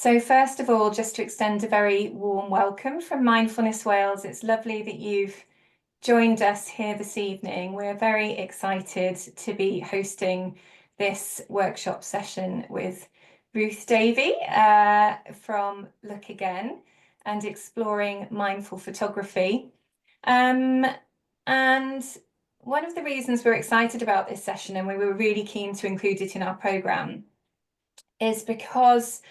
So first of all, just to extend a very warm welcome from Mindfulness Wales. It's lovely that you've joined us here this evening. We're very excited to be hosting this workshop session with Ruth Davey from Look Again and exploring mindful photography. And one of the reasons we're excited about this session, and we were really keen to include it in our programme, is because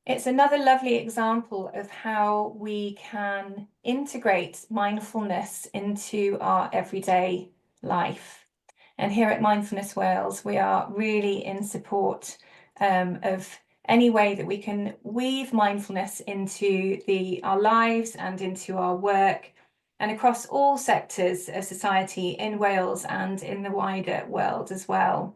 it's another lovely example of how we can integrate mindfulness into our everyday life. And here at Mindfulness Wales, we are really in support of any way that we can weave mindfulness into our lives and into our work and across all sectors of society in Wales and in the wider world as well.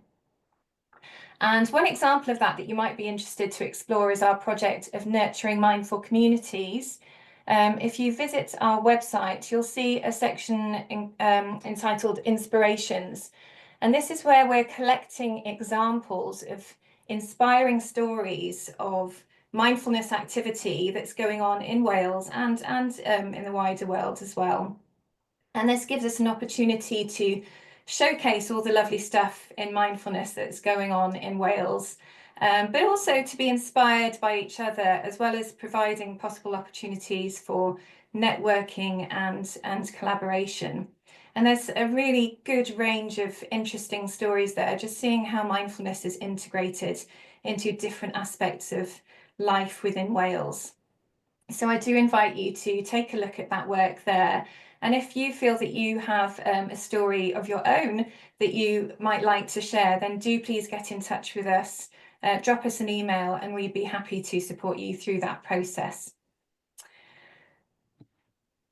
And one example of that you might be interested to explore is our project of nurturing mindful communities. If you visit our website, you'll see a section entitled Inspirations. And this is where we're collecting examples of inspiring stories of mindfulness activity that's going on in Wales and in the wider world as well. And this gives us an opportunity to showcase all the lovely stuff in mindfulness that's going on in Wales, but also to be inspired by each other, as well as providing possible opportunities for networking and collaboration. And there's a really good range of interesting stories there, just seeing how mindfulness is integrated into different aspects of life within Wales. So I do invite you to take a look at that work there. And if you feel that you have a story of your own that you might like to share, then do please get in touch with us, drop us an email, and we'd be happy to support you through that process.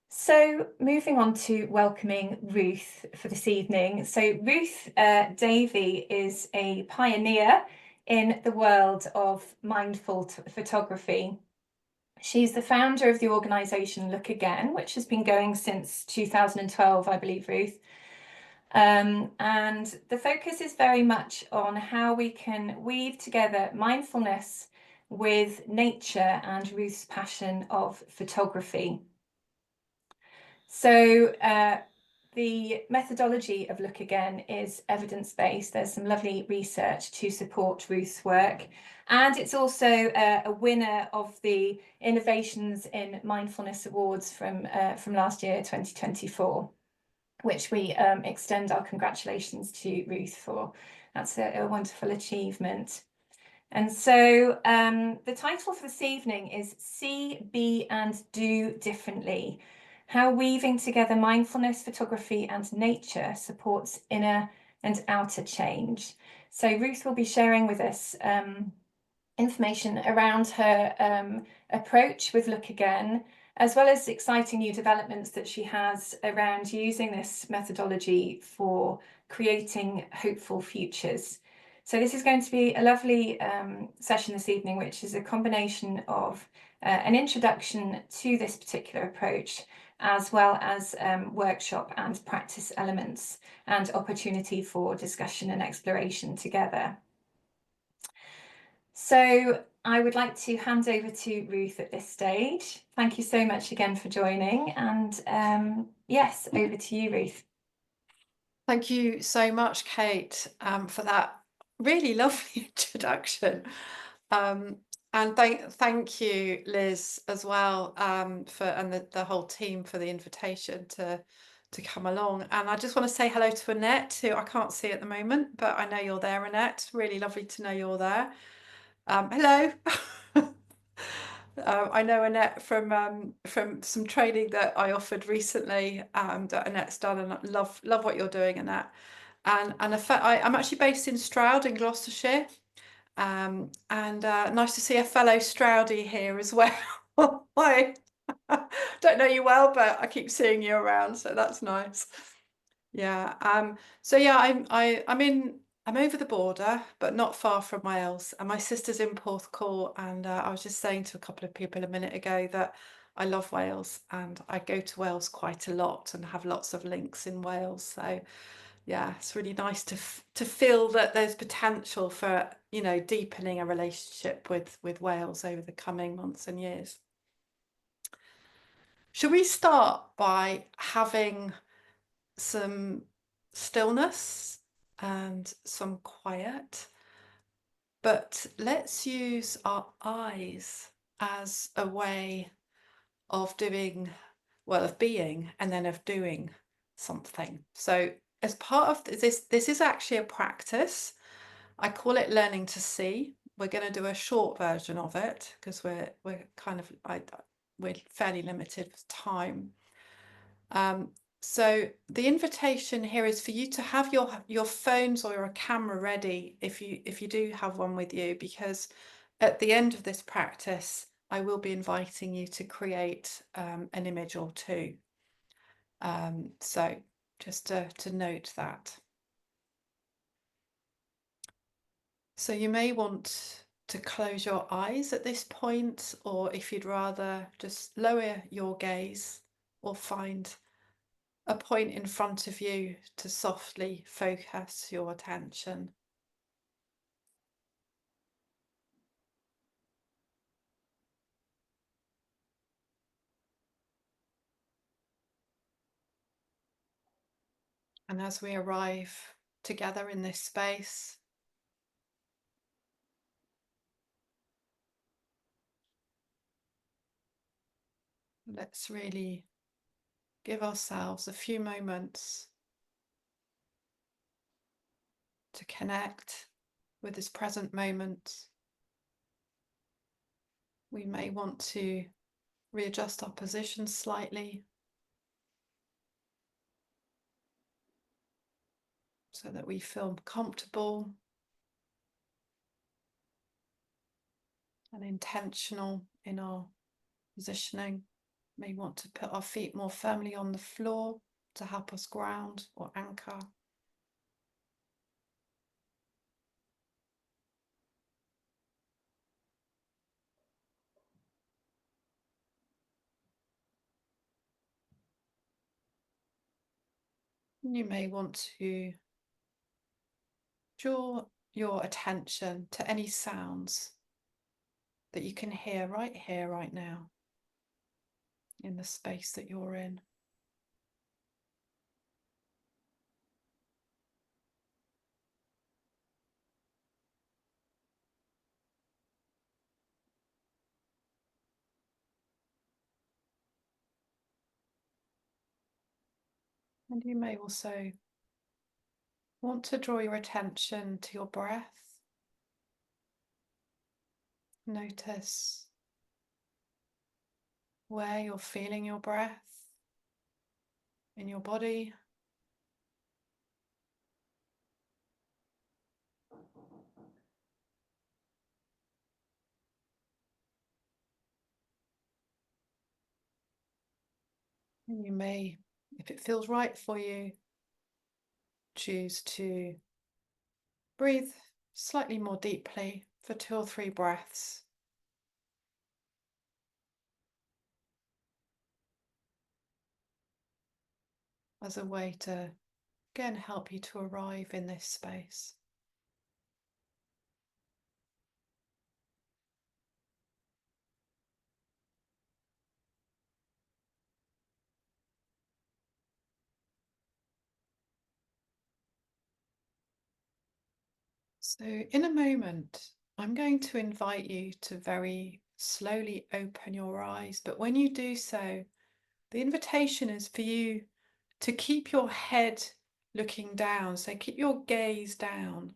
So moving on to welcoming Ruth for this evening. So Ruth Davey is a pioneer in the world of mindful photography. She's the founder of the organisation Look Again, which has been going since 2012, I believe, Ruth. And the focus is very much on how we can weave together mindfulness with nature and Ruth's passion of photography. So the methodology of Look Again is evidence-based. There's some lovely research to support Ruth's work. And it's also a winner of the Innovations in Mindfulness Awards from last year, 2024, which we extend our congratulations to Ruth for. That's a wonderful achievement. And so the title for this evening is See, Be and Do Differently: How Weaving Together Mindfulness, Photography and Nature Supports Inner and Outer Change. So Ruth will be sharing with us information around her approach with Look Again, as well as exciting new developments that she has around using this methodology for creating hopeful futures. So this is going to be a lovely session this evening, which is a combination of an introduction to this particular approach, as well as workshop and practice elements and opportunity for discussion and exploration together. So I would like to hand over to Ruth at this stage. Thank you so much again for joining. And yes, over to you, Ruth. Thank you so much, Kate, for that really lovely introduction. And thank you, Liz, as well, and the whole team for the invitation to come along. And I just want to say hello to Annette, who I can't see at the moment, but I know you're there, Annette. Really lovely to know you're there. Hello. I know Annette from some training that I offered recently, that Annette's done, and I love what you're doing, Annette. And I'm actually based in Stroud in Gloucestershire, and nice to see a fellow Stroudie here as well. I don't know you well, but I keep seeing you around, so that's nice. Yeah. So yeah, I'm over the border, but not far from Wales, and my sister's in Porthcawl, and I was just saying to a couple of people a minute ago that I love Wales, and I go to Wales quite a lot and have lots of links in Wales. So Yeah, it's really nice to feel that there's potential for, you know, deepening a relationship with whales over the coming months and years. Should we start by having some stillness and some quiet? But let's use our eyes as a way of doing, well, of being and then of doing something. So as part of this is actually a practice. I call it learning to see. We're going to do a short version of it because we're kind of we're fairly limited with time. So the invitation here is for you to have your phones or your camera ready if you do have one with you, because at the end of this practice, I will be inviting you to create an image or two. So just to note that. So you may want to close your eyes at this point, or if you'd rather just lower your gaze or find a point in front of you to softly focus your attention. And as we arrive together in this space, let's really give ourselves a few moments to connect with this present moment. We may want to readjust our position slightly so that we feel comfortable and intentional in our positioning. May want to put our feet more firmly on the floor to help us ground or anchor. You may want to draw your attention to any sounds that you can hear, right now, in the space that you're in. And you may also want to draw your attention to your breath. Notice where you're feeling your breath in your body. And you may, if it feels right for you, choose to breathe slightly more deeply for 2 or 3 breaths. As a way to, again, help you to arrive in this space. So in a moment, I'm going to invite you to very slowly open your eyes. But when you do so, the invitation is for you to keep your head looking down. So keep your gaze down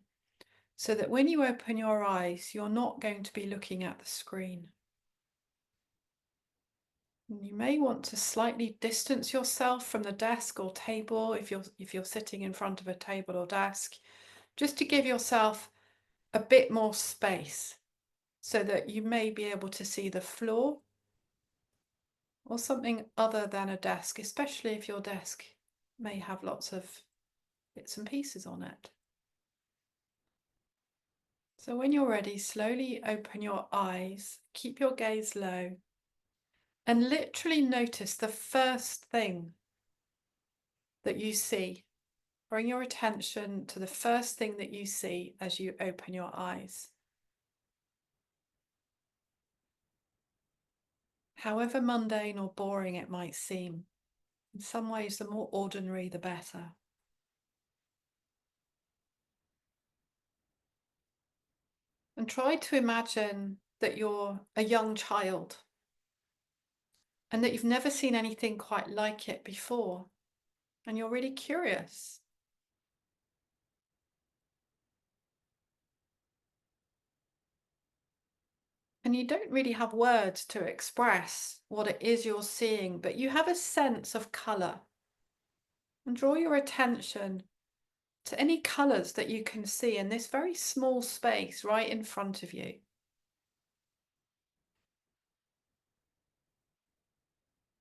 so that when you open your eyes, you're not going to be looking at the screen. And you may want to slightly distance yourself from the desk or table if you're sitting in front of a table or desk, just to give yourself a bit more space so that you may be able to see the floor or something other than a desk, especially if your desk may have lots of bits and pieces on it. So when you're ready, slowly open your eyes, keep your gaze low, and literally notice the first thing that you see Bring your attention to the first thing that you see as you open your eyes. However mundane or boring it might seem, in some ways, the more ordinary, the better. And try to imagine that you're a young child and that you've never seen anything quite like it before, and you're really curious. And you don't really have words to express what it is you're seeing, but you have a sense of colour. And draw your attention to any colours that you can see in this very small space right in front of you.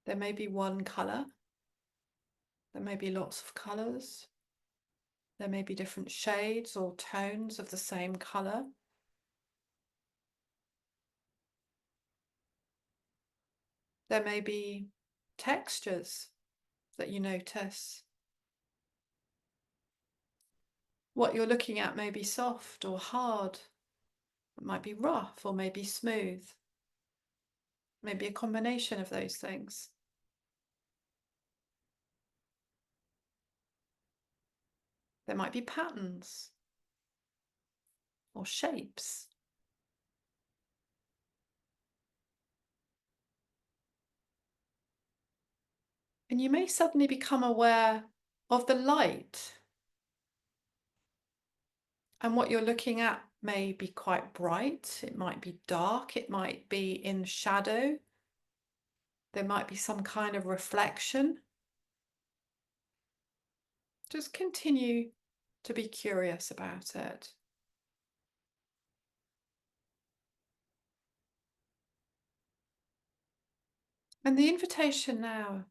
There may be one colour. There may be lots of colours. There may be different shades or tones of the same colour. There may be textures that you notice. What you're looking at may be soft or hard. It might be rough or maybe smooth. Maybe a combination of those things. There might be patterns or shapes. And you may suddenly become aware of the light. And what you're looking at may be quite bright. It might be dark. It might be in shadow. There might be some kind of reflection. Just continue to be curious about it. And the invitation now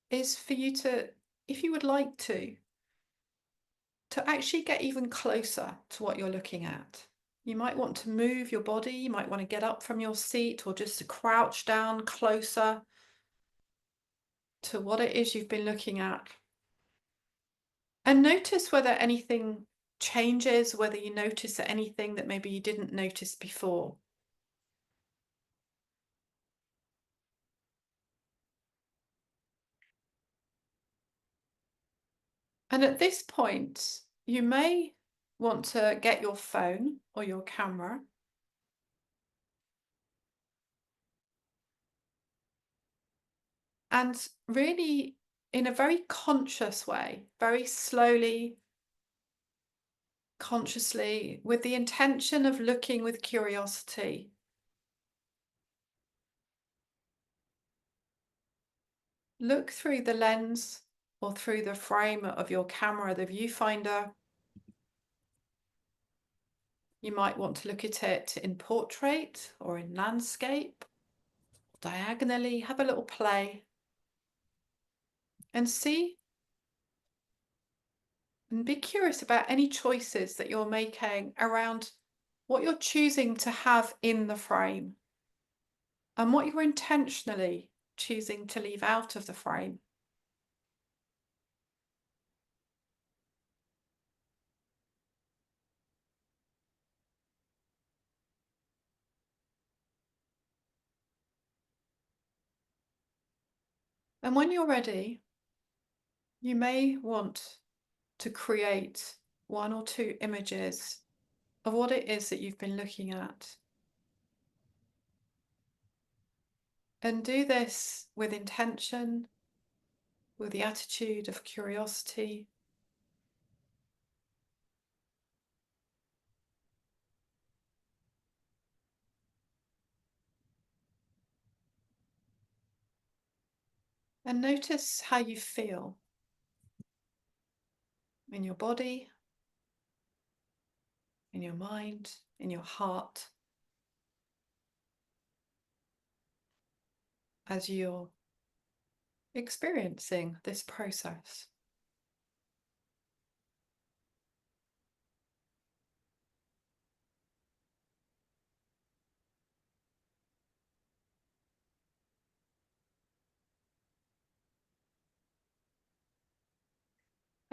is for you to, if you would like to actually get even closer to what you're looking at. You might want to move your body. You might want to get up from your seat or just to crouch down closer to what it is you've been looking at. And notice whether anything changes, whether you notice anything that maybe you didn't notice before. And at this point, you may want to get your phone or your camera and really, in a very conscious way, very slowly, consciously, with the intention of looking with curiosity, look through the lens or through the frame of your camera, the viewfinder. You might want to look at it in portrait or in landscape, diagonally, have a little play and see and be curious about any choices that you're making around what you're choosing to have in the frame and what you're intentionally choosing to leave out of the frame. And when you're ready, you may want to create one or two images of what it is that you've been looking at. And do this with intention, with the attitude of curiosity. And notice how you feel in your body, in your mind, in your heart, as you're experiencing this process.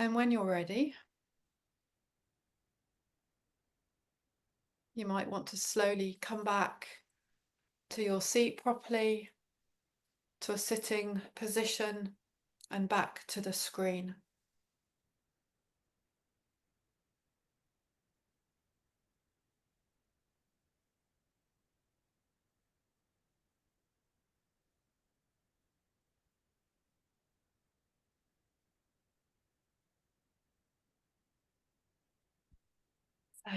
And when you're ready, you might want to slowly come back to your seat properly, to a sitting position, and back to the screen. So,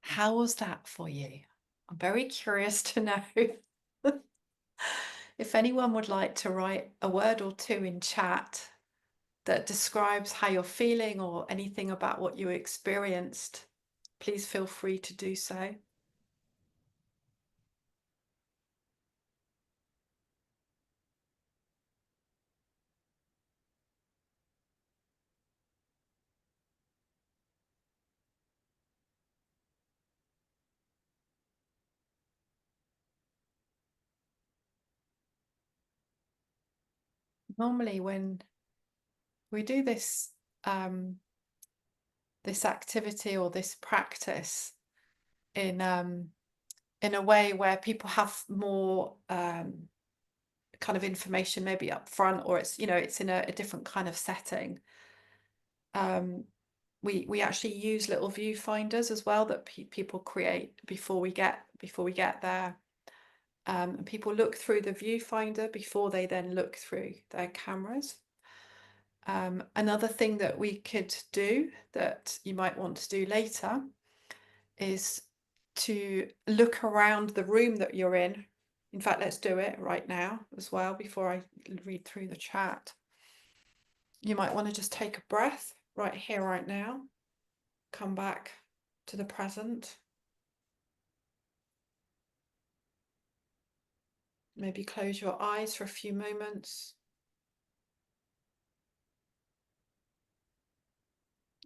how was that for you? I'm very curious to know if anyone would like to write a word or two in chat that describes how you're feeling or anything about what you experienced. Please feel free to do so. Normally when we do this this activity or this practice in a way where people have more kind of information maybe up front, or it's it's in a different kind of setting, we actually use little viewfinders as well that people create before we get there. And people look through the viewfinder before they then look through their cameras. Another thing that we could do that you might want to do later is to look around the room that you're in. In fact, let's do it right now as well before I read through the chat. You might want to just take a breath right here, right now. Come back to the present. Maybe close your eyes for a few moments.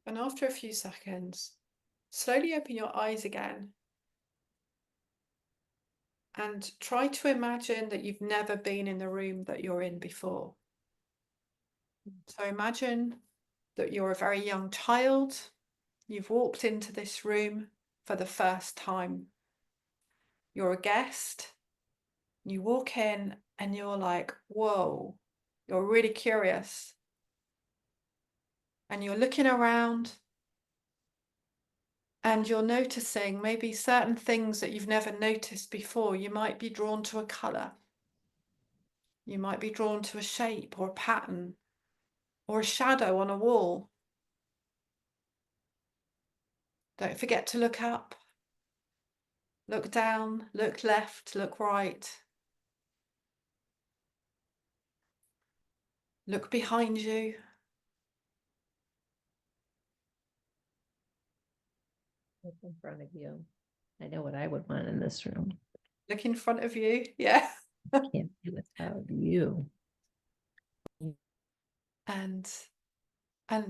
And after a few seconds, slowly open your eyes again and try to imagine that you've never been in the room that you're in before. So imagine that you're a very young child. You've walked into this room for the first time. You're a guest. You walk in and you're like, whoa, you're really curious. And you're looking around and you're noticing maybe certain things that you've never noticed before. You might be drawn to a colour. You might be drawn to a shape or a pattern or a shadow on a wall. Don't forget to look up, look down, look left, look right. Look behind you. Look in front of you. I know what I would want in this room. Look in front of you. Yeah. Can't be without you. And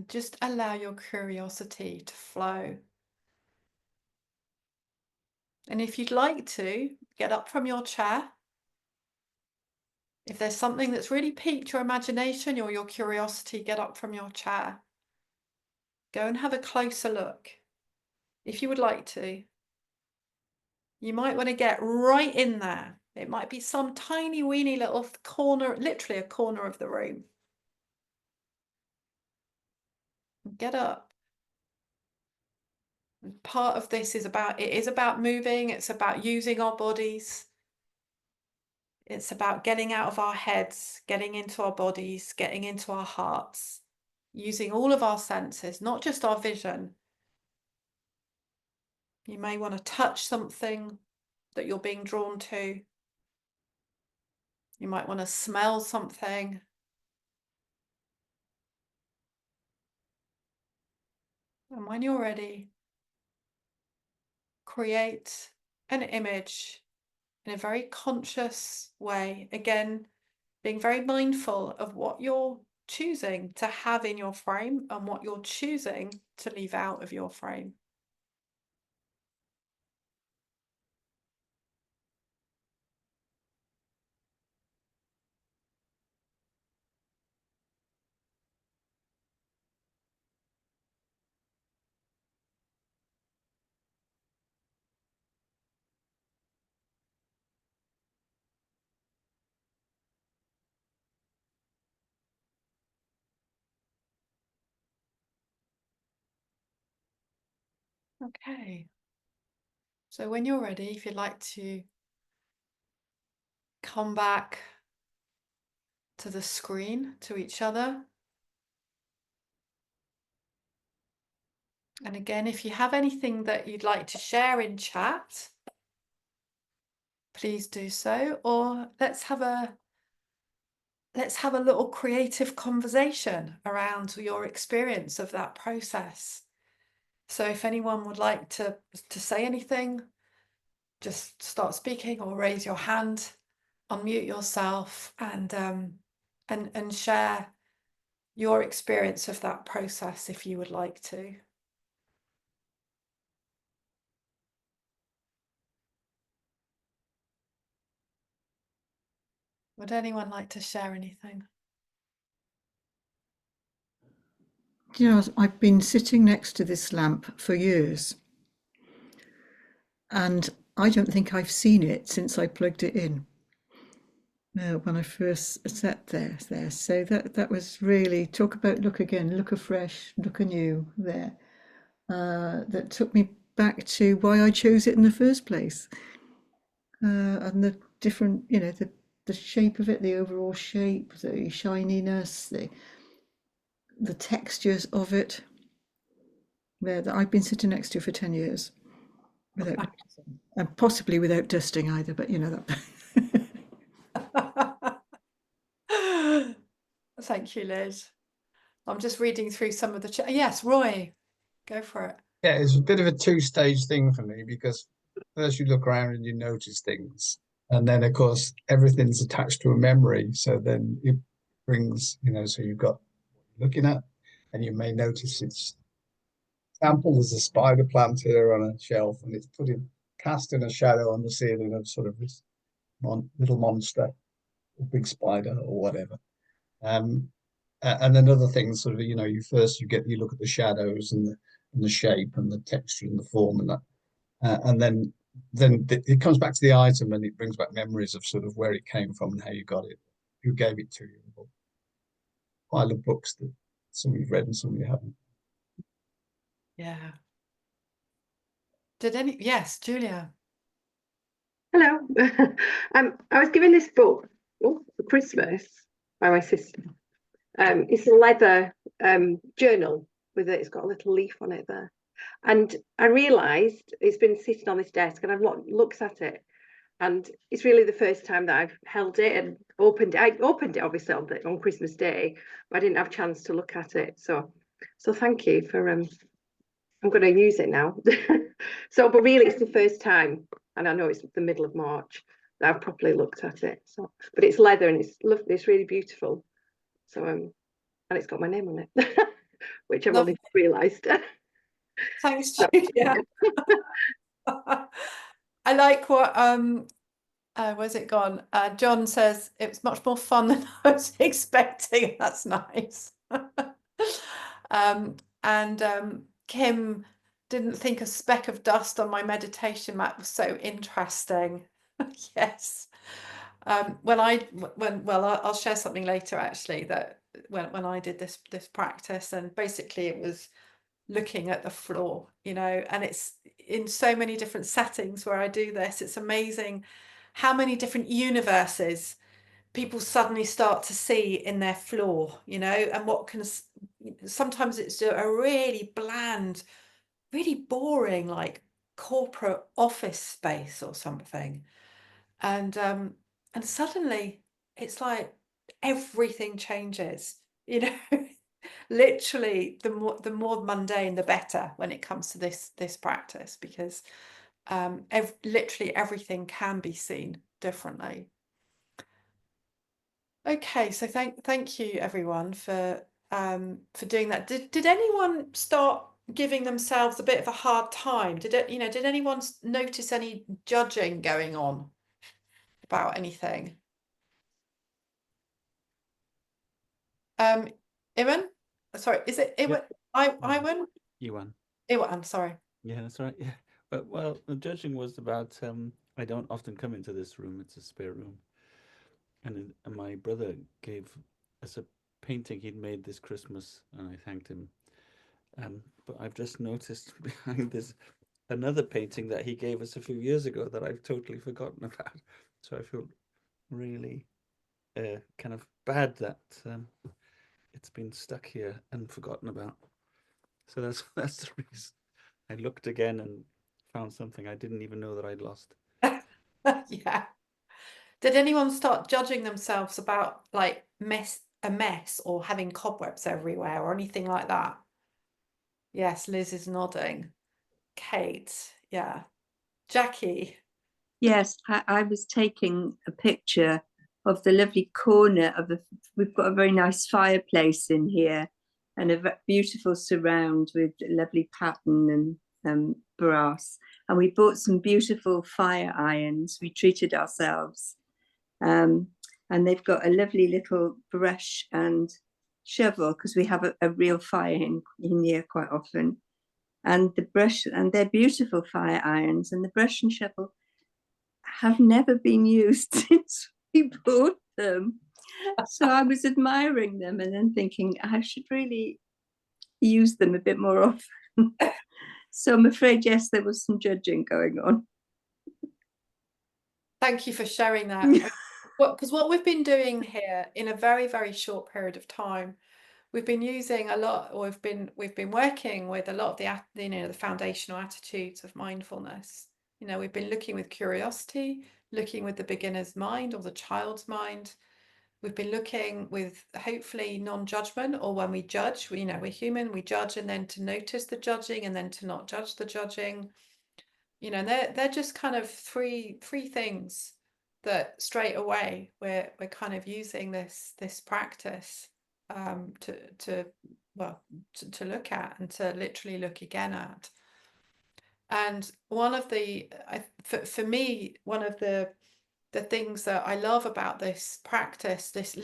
just allow your curiosity to flow. And if you'd like to, get up from your chair. If there's something that's really piqued your imagination or your curiosity, get up from your chair. Go and have a closer look. If you would like to, you might want to get right in there. It might be some tiny weeny little corner, literally a corner of the room. Get up. Part of this is about moving. It's about using our bodies. It's about getting out of our heads, getting into our bodies, getting into our hearts, using all of our senses, not just our vision. You may want to touch something that you're being drawn to. You might want to smell something. And when you're ready, create an image in a very conscious way. Again, being very mindful of what you're choosing to have in your frame and what you're choosing to leave out of your frame. Okay. So when you're ready, if you'd like to come back to the screen, to each other. And again, if you have anything that you'd like to share in chat, please do so. Or let's have a little creative conversation around your experience of that process. So if anyone would like to say anything, just start speaking or raise your hand, unmute yourself, and share your experience of that process if you would like to. Would anyone like to share anything? You know, I've been sitting next to this lamp for years, and I don't think I've seen it since I plugged it in. When I first sat there. So that was really, talk about look again, look afresh, look anew there. That took me back to why I chose it in the first place, and the different, you know, the shape of it, the overall shape, the shininess, the textures of it. There, that I've been sitting next to for 10 years, without, and possibly without dusting either, but you know that. Thank you, Liz. I'm just reading through some of the chat. Yes, Roy, go for it. Yeah, it's a bit of a two-stage thing for me, because first you look around and you notice things, and then of course everything's attached to a memory. So then it brings, you know, so you've got what you're looking at, and you may notice it's example, there's a spider plant here on a shelf, and it's casting a shadow on the ceiling of sort of this little monster, a big spider or whatever. And then other things, sort of, you know, you look at the shadows and the shape and the texture and the form and that, and then it comes back to the item, and it brings back memories of sort of where it came from and how you got it, who gave it to you. Pile of books that some you've read and some you haven't. Yeah. Yes, Julia. Hello. I was given this book for Christmas by my sister. It's a leather journal with it. It's got a little leaf on it there. And I realised it's been sitting on this desk, and I've looked at it. And it's really the first time that I've held it and opened it. I opened it obviously on Christmas Day, but I didn't have a chance to look at it. So thank you for I'm going to use it now. But really, it's the first time, and I know it's the middle of March, that I've properly looked at it. So, but it's leather and it's lovely. It's really beautiful. So, and it's got my name on it, which I've only realised. Thanks, Julia. I like what where's it gone? John says it was much more fun than I was expecting. That's nice. And Kim didn't think a speck of dust on my meditation mat was so interesting. Yes. I'll share something later actually, that when I did this practice, and basically it was looking at the floor, you know, and it's in so many different settings where I do this. It's amazing how many different universes people suddenly start to see in their floor, you know, and sometimes it's a really bland, really boring, like corporate office space or something. And suddenly it's like everything changes, you know. Literally the more mundane the better when it comes to this practice, because literally everything can be seen differently. Okay, so thank you everyone for doing that. Did anyone start giving themselves a bit of a hard time? Did anyone notice any judging going on about anything? Iwan? Sorry, is it Iwan? Yeah. Iwan? Iwan. Iwan, I'm sorry. Yeah, that's right. Yeah. But well, the judging was about I don't often come into this room. It's a spare room. And my brother gave us a painting he'd made this Christmas, and I thanked him. But I've just noticed behind this another painting that he gave us a few years ago that I've totally forgotten about. So I feel really kind of bad that it's been stuck here and forgotten about. So that's the reason. I looked again and found something I didn't even know that I'd lost. Yeah. Did anyone start judging themselves about like a mess or having cobwebs everywhere or anything like that? Yes, Liz is nodding. Kate, yeah. Jackie. Yes, I was taking a picture of the lovely corner of we've got a very nice fireplace in here and a beautiful surround with lovely pattern and brass. And we bought some beautiful fire irons. We treated ourselves. And they've got a lovely little brush and shovel because we have a real fire in here quite often. And the brush, and they're beautiful fire irons, and the brush and shovel have never been used since we bought them. So I was admiring them and then thinking I should really use them a bit more often. So I'm afraid, yes, there was some judging going on. Thank you for sharing that. Because what we've been doing here in a very, very short period of time, we've been using a lot, or we've been working with a lot of the foundational attitudes of mindfulness. We've been looking with curiosity, looking with the beginner's mind or the child's mind. We've been looking with hopefully non-judgment, or when we judge, we're human, we judge, and then to notice the judging and then to not judge the judging. They're just kind of three things that straight away we're kind of using this practice to look at and to literally look again at. And one of the for me, one of the things that I love about this practice, this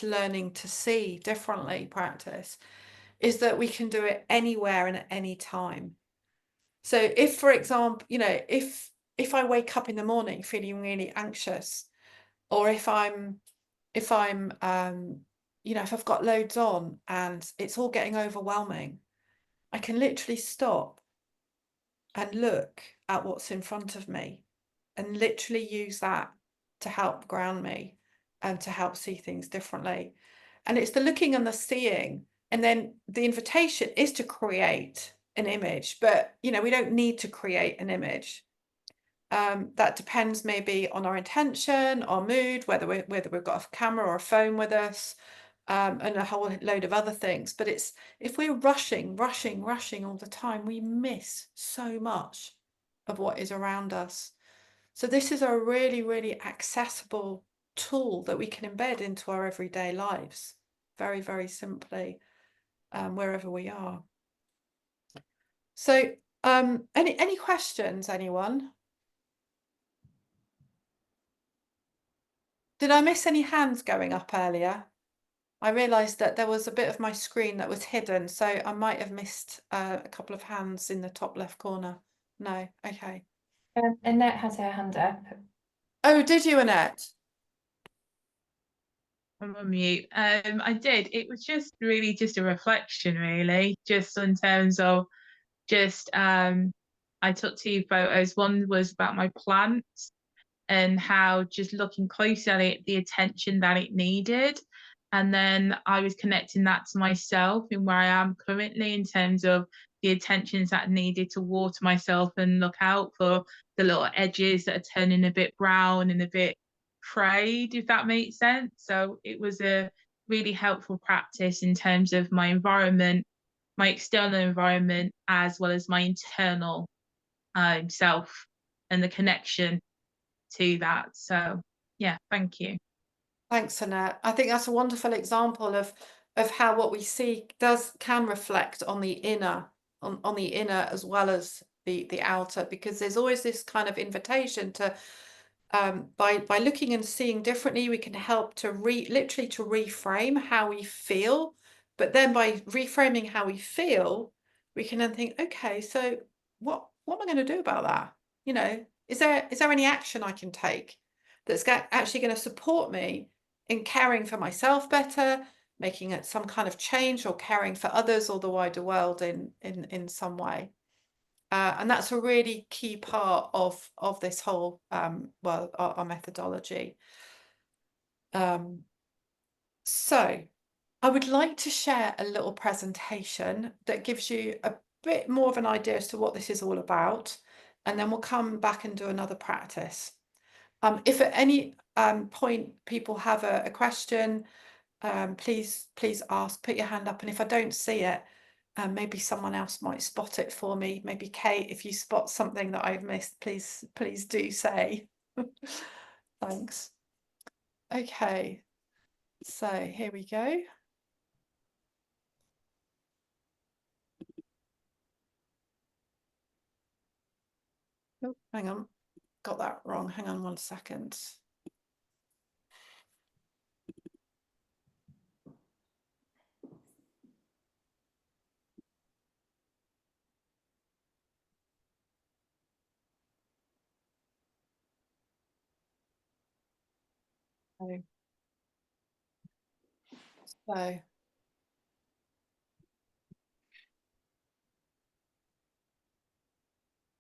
learning to see differently practice, is that we can do it anywhere and at any time. So if, for example, if I wake up in the morning feeling really anxious, or if if I've got loads on and it's all getting overwhelming, I can literally stop and look at what's in front of me and literally use that to help ground me and to help see things differently. And it's the looking and the seeing. And then the invitation is to create an image, but we don't need to create an image. That depends maybe on our intention, our mood, whether we've got a camera or a phone with us, and a whole load of other things. But it's if we're rushing all the time, we miss so much of what is around us. So this is a really, really accessible tool that we can embed into our everyday lives, very, very simply, wherever we are. So any questions, anyone? Did I miss any hands going up earlier? I realised that there was a bit of my screen that was hidden, so I might have missed a couple of hands in the top left corner. No, okay. Annette has her hand up. Oh, did you, Annette? I'm on mute. I did. It was just really just a reflection, really, just in terms of just I took 2 photos. One was about my plants and how just looking closely at it, the attention that it needed. And then I was connecting that to myself and where I am currently in terms of the attentions that needed to water myself and look out for the little edges that are turning a bit brown and a bit frayed, if that makes sense. So it was a really helpful practice in terms of my environment, my external environment, as well as my internal self and the connection to that. So yeah, thank you. Thanks, Annette. I think that's a wonderful example of how what we see can reflect on the inner, on the inner as well as the outer, because there's always this kind of invitation to by looking and seeing differently, we can help to literally to reframe how we feel. But then by reframing how we feel, we can then think, okay, so what am I going to do about that? Is there any action I can take that's actually going to support me in caring for myself better, making it some kind of change or caring for others or the wider world in some way. And that's a really key part of this whole well, our methodology. So I would like to share a little presentation that gives you a bit more of an idea as to what this is all about, and then we'll come back and do another practice. If at any point people have a question, please ask, put your hand up, and if I don't see it, maybe someone else might spot it for me. Maybe Kate, if you spot something that I've missed, please do say. Thanks. Okay, so here we go. Oh, hang on, got that wrong. Hang on 1 second.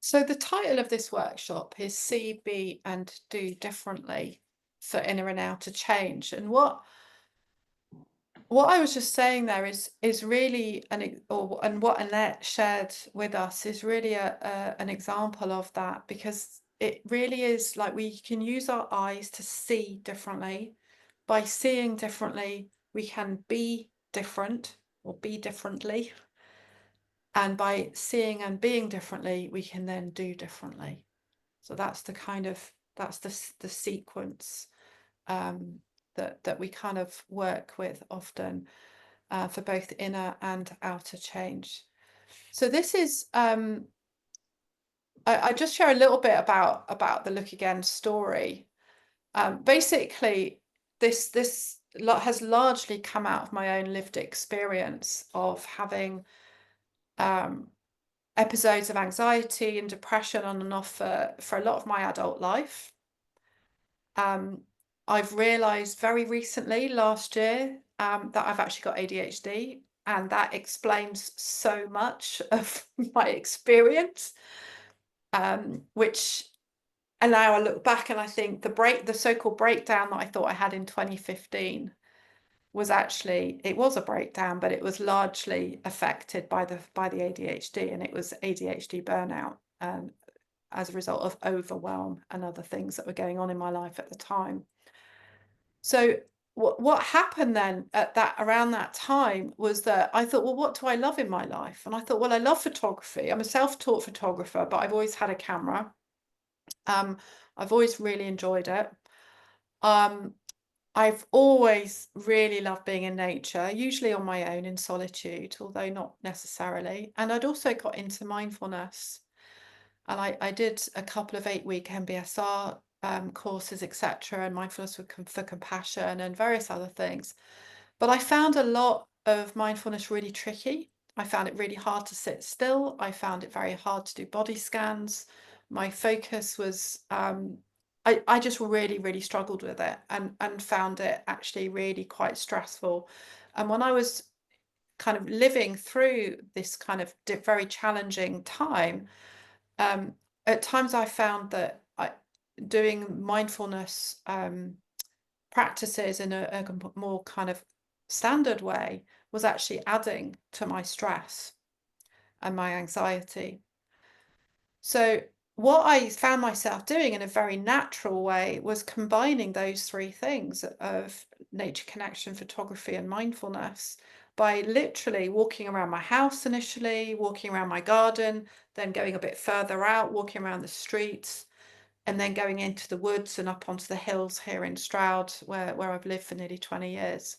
So the title of this workshop is See, Be and Do Differently for Inner and Outer Change. And what I was just saying there is really and what Annette shared with us is really an example of that, because it really is like we can use our eyes to see differently. By seeing differently, we can be different or be differently. And by seeing and being differently, we can then do differently. So that's the the sequence that we kind of work with often for both inner and outer change. So this is I just share a little bit about the Look Again story. Basically, this has largely come out of my own lived experience of having episodes of anxiety and depression on and off for a lot of my adult life. I've realised very recently, last year, that I've actually got ADHD, and that explains so much of my experience, which, and now I look back and I think the so-called breakdown that I thought I had in 2015 was actually, it was a breakdown, but it was largely affected by the ADHD, and it was ADHD burnout as a result of overwhelm and other things that were going on in my life at the time. So what happened then around that time was that I thought, well, what do I love in my life? And I thought, well, I love photography. I'm a self-taught photographer, but I've always had a camera. I've always really enjoyed it. I've always really loved being in nature, usually on my own in solitude, although not necessarily. And I'd also got into mindfulness. And I did a couple of 8-week MBSR courses, etc., and mindfulness for compassion and various other things. But I found a lot of mindfulness really tricky. I found it really hard to sit still. I found it very hard to do body scans. My focus was, I just really, really struggled with it and found it actually really quite stressful. And when I was kind of living through this kind of very challenging time, at times I found that doing mindfulness practices in a more kind of standard way was actually adding to my stress and my anxiety. So what I found myself doing in a very natural way was combining those three things of nature connection, photography, and mindfulness by literally walking around my house initially, walking around my garden, then going a bit further out, walking around the streets, and then going into the woods and up onto the hills here in Stroud, where I've lived for nearly 20 years.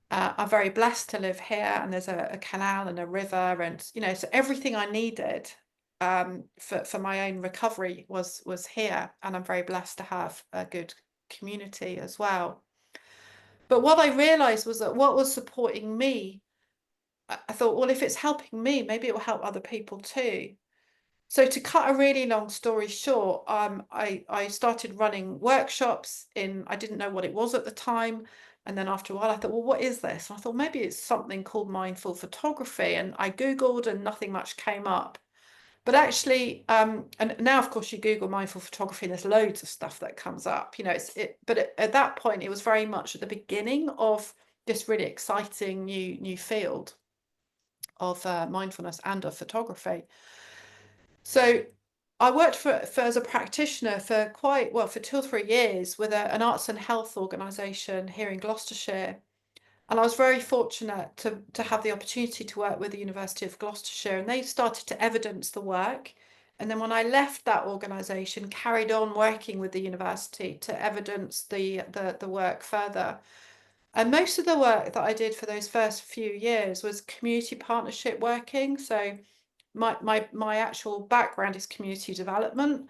I'm very blessed to live here, and there's a canal and a river, and so everything I needed for my own recovery was here, and I'm very blessed to have a good community as well. But what I realized was that what was supporting me, I thought, well, if it's helping me, maybe it will help other people too. So to cut a really long story short, I started running workshops I didn't know what it was at the time, And then after a while I thought, well, what is this? And I thought maybe it's something called mindful photography, and I Googled and nothing much came up. But actually, and now of course you Google mindful photography and there's loads of stuff that comes up, you know, but at that point it was very much at the beginning of this really exciting new field of mindfulness and of photography. So I worked for as a practitioner for for 2 or 3 years with an arts and health organisation here in Gloucestershire. And I was very fortunate to have the opportunity to work with the University of Gloucestershire, and they started to evidence the work. And then when I left that organisation, carried on working with the university to evidence the work further. And most of the work that I did for those first few years was community partnership working. So my actual background is community development,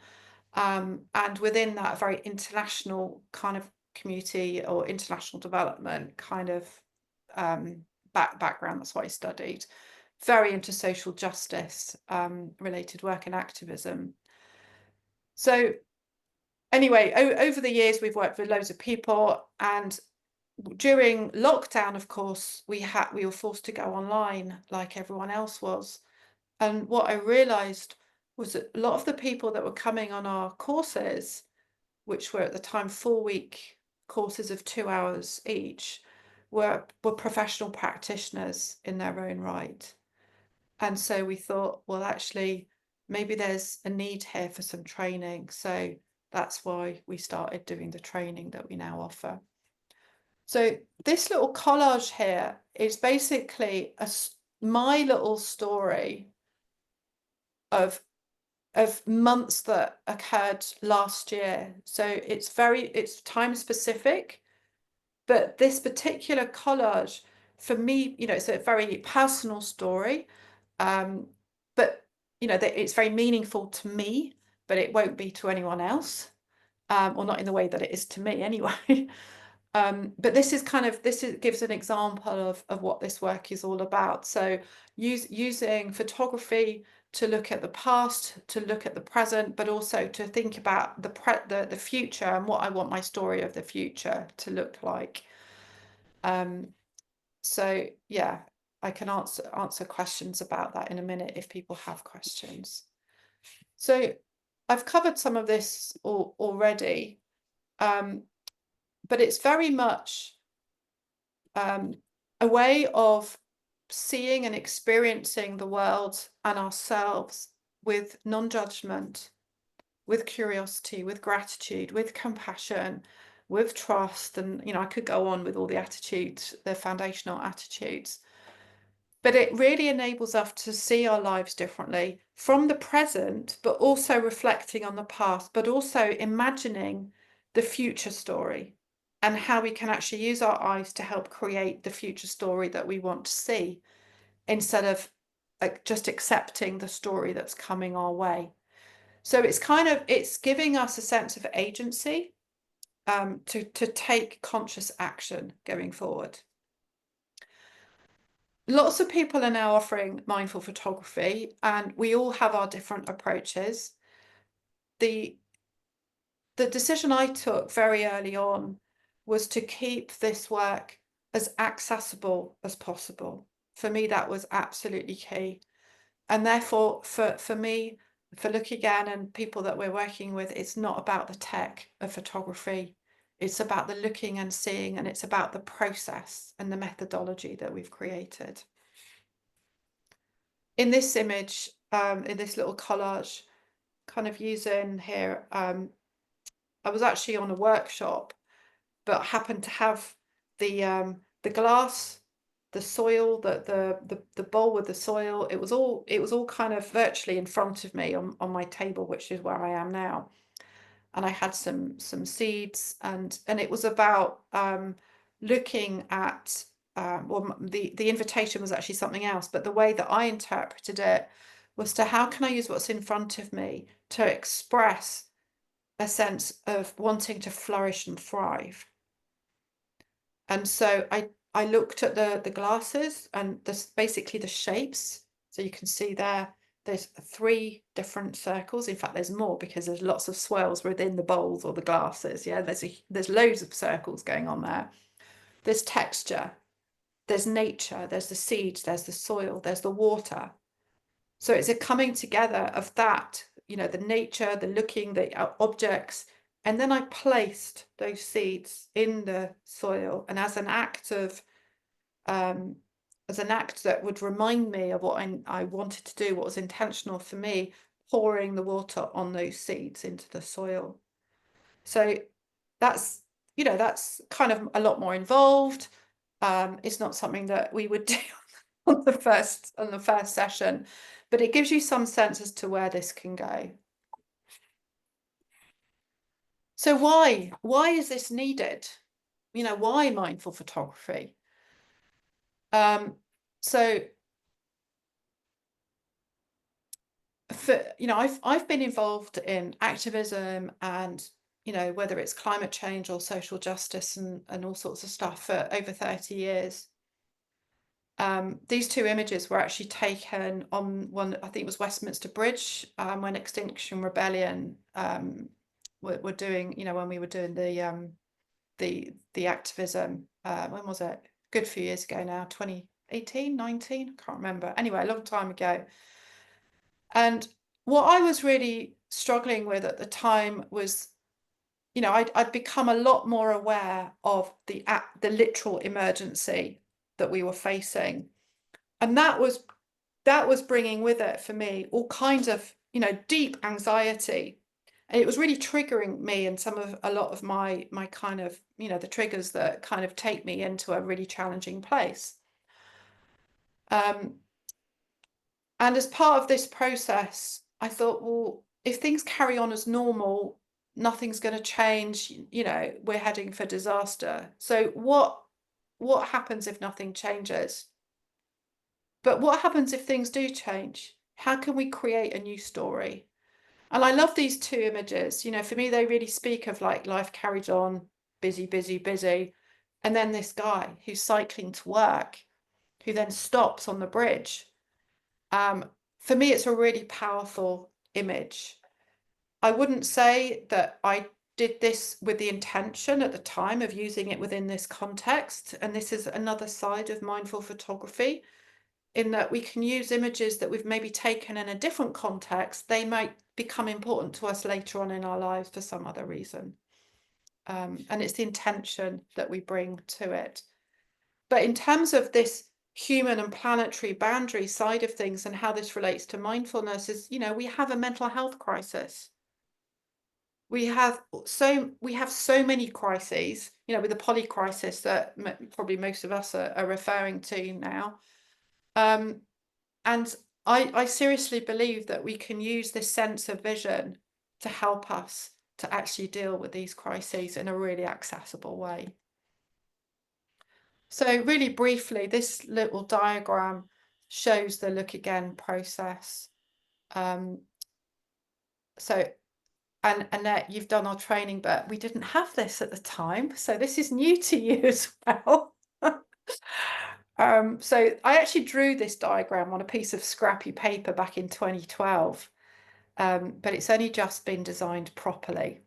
and within that, very international kind of community or international development kind of background. That's what I studied. Very into social justice related work and activism. So anyway, over the years we've worked with loads of people, and during lockdown, of course, we were forced to go online like everyone else was. And what I realized was that a lot of the people that were coming on our courses, which were at the time 4-week courses of 2 hours each, were professional practitioners in their own right. And so we thought, well, actually, maybe there's a need here for some training. So that's why we started doing the training that we now offer. So this little collage here is basically my little story of months that occurred last year. So it's time specific, but this particular collage for me, you know, it's a very personal story, but you know, it's very meaningful to me, but it won't be to anyone else, or not in the way that it is to me anyway. But this gives an example of what this work is all about. So using photography to look at the past, to look at the present, but also to think about the future and what I want my story of the future to look like. So yeah, I can answer questions about that in a minute if people have questions. So I've covered some of this already, but it's very much a way of seeing and experiencing the world and ourselves with non-judgment, with curiosity, with gratitude, with compassion, with trust. And, you know, I could go on with all the attitudes, the foundational attitudes. But it really enables us to see our lives differently from the present, but also reflecting on the past, but also imagining the future story and how we can actually use our eyes to help create the future story that we want to see, instead of just accepting the story that's coming our way. So it's giving us a sense of agency to take conscious action going forward. Lots of people are now offering mindful photography, and we all have our different approaches. The decision I took very early on was to keep this work as accessible as possible. For me, that was absolutely key. And therefore, for me, for Look Again and people that we're working with, it's not about the tech of photography. It's about the looking and seeing, and it's about the process and the methodology that we've created. In this image, in this little collage, kind of using here, I was actually on a workshop, but happened to have the glass, the soil, the bowl with the soil. It was all kind of virtually in front of me on my table, which is where I am now. And I had some seeds, and it was about looking at well, the invitation was actually something else, but the way that I interpreted it was to how can I use what's in front of me to express a sense of wanting to flourish and thrive. And so I looked at the glasses and basically the shapes. So you can see there's 3 different circles. In fact, there's more because there's lots of swirls within the bowls or the glasses. Yeah, there's loads of circles going on there. there's texture, there's nature, there's the seeds, there's the soil, there's the water. So it's a coming together of that, the nature, the looking, the objects. And then I placed those seeds in the soil, and as an act that would remind me of what I wanted to do, what was intentional for me, pouring the water on those seeds into the soil. So that's kind of a lot more involved. It's not something that we would do on the first session, but it gives you some sense as to where this can go. So why is this needed? Why mindful photography? So for I've been involved in activism and whether it's climate change or social justice and all sorts of stuff for over 30 years. These two images were actually taken on one, I think it was Westminster Bridge, when Extinction Rebellion were doing, when we were doing the activism. When was it? Good few years ago now, 2018, 19, I can't remember. Anyway, a long time ago. And what I was really struggling with at the time was, I'd become a lot more aware of the literal emergency that we were facing, and that was bringing with it for me all kinds of deep anxiety, and it was really triggering me and a lot of my kind of the triggers that kind of take me into a really challenging place. And as part of this process, I thought, well, if things carry on as normal, nothing's going to change. We're heading for disaster. So what happens if nothing changes? But what happens if things do change? How can we create a new story? And I love these two images. For me, they really speak of like life carries on, busy, busy, busy. And then this guy who's cycling to work, who then stops on the bridge. For me, it's a really powerful image. I wouldn't say that I did this with the intention at the time of using it within this context. And this is another side of mindful photography, in that we can use images that we've maybe taken in a different context. They might become important to us later on in our lives for some other reason. And it's the intention that we bring to it. But in terms of this human and planetary boundary side of things and how this relates to mindfulness is, we have a mental health crisis. We have so many crises, with the poly crisis that probably most of us are referring to now. And I seriously believe that we can use this sense of vision to help us to actually deal with these crises in a really accessible way. So really briefly, this little diagram shows the look again process. So, and Annette, you've done our training, but we didn't have this at the time. So this is new to you as well. So I actually drew this diagram on a piece of scrappy paper back in 2012, but it's only just been designed properly.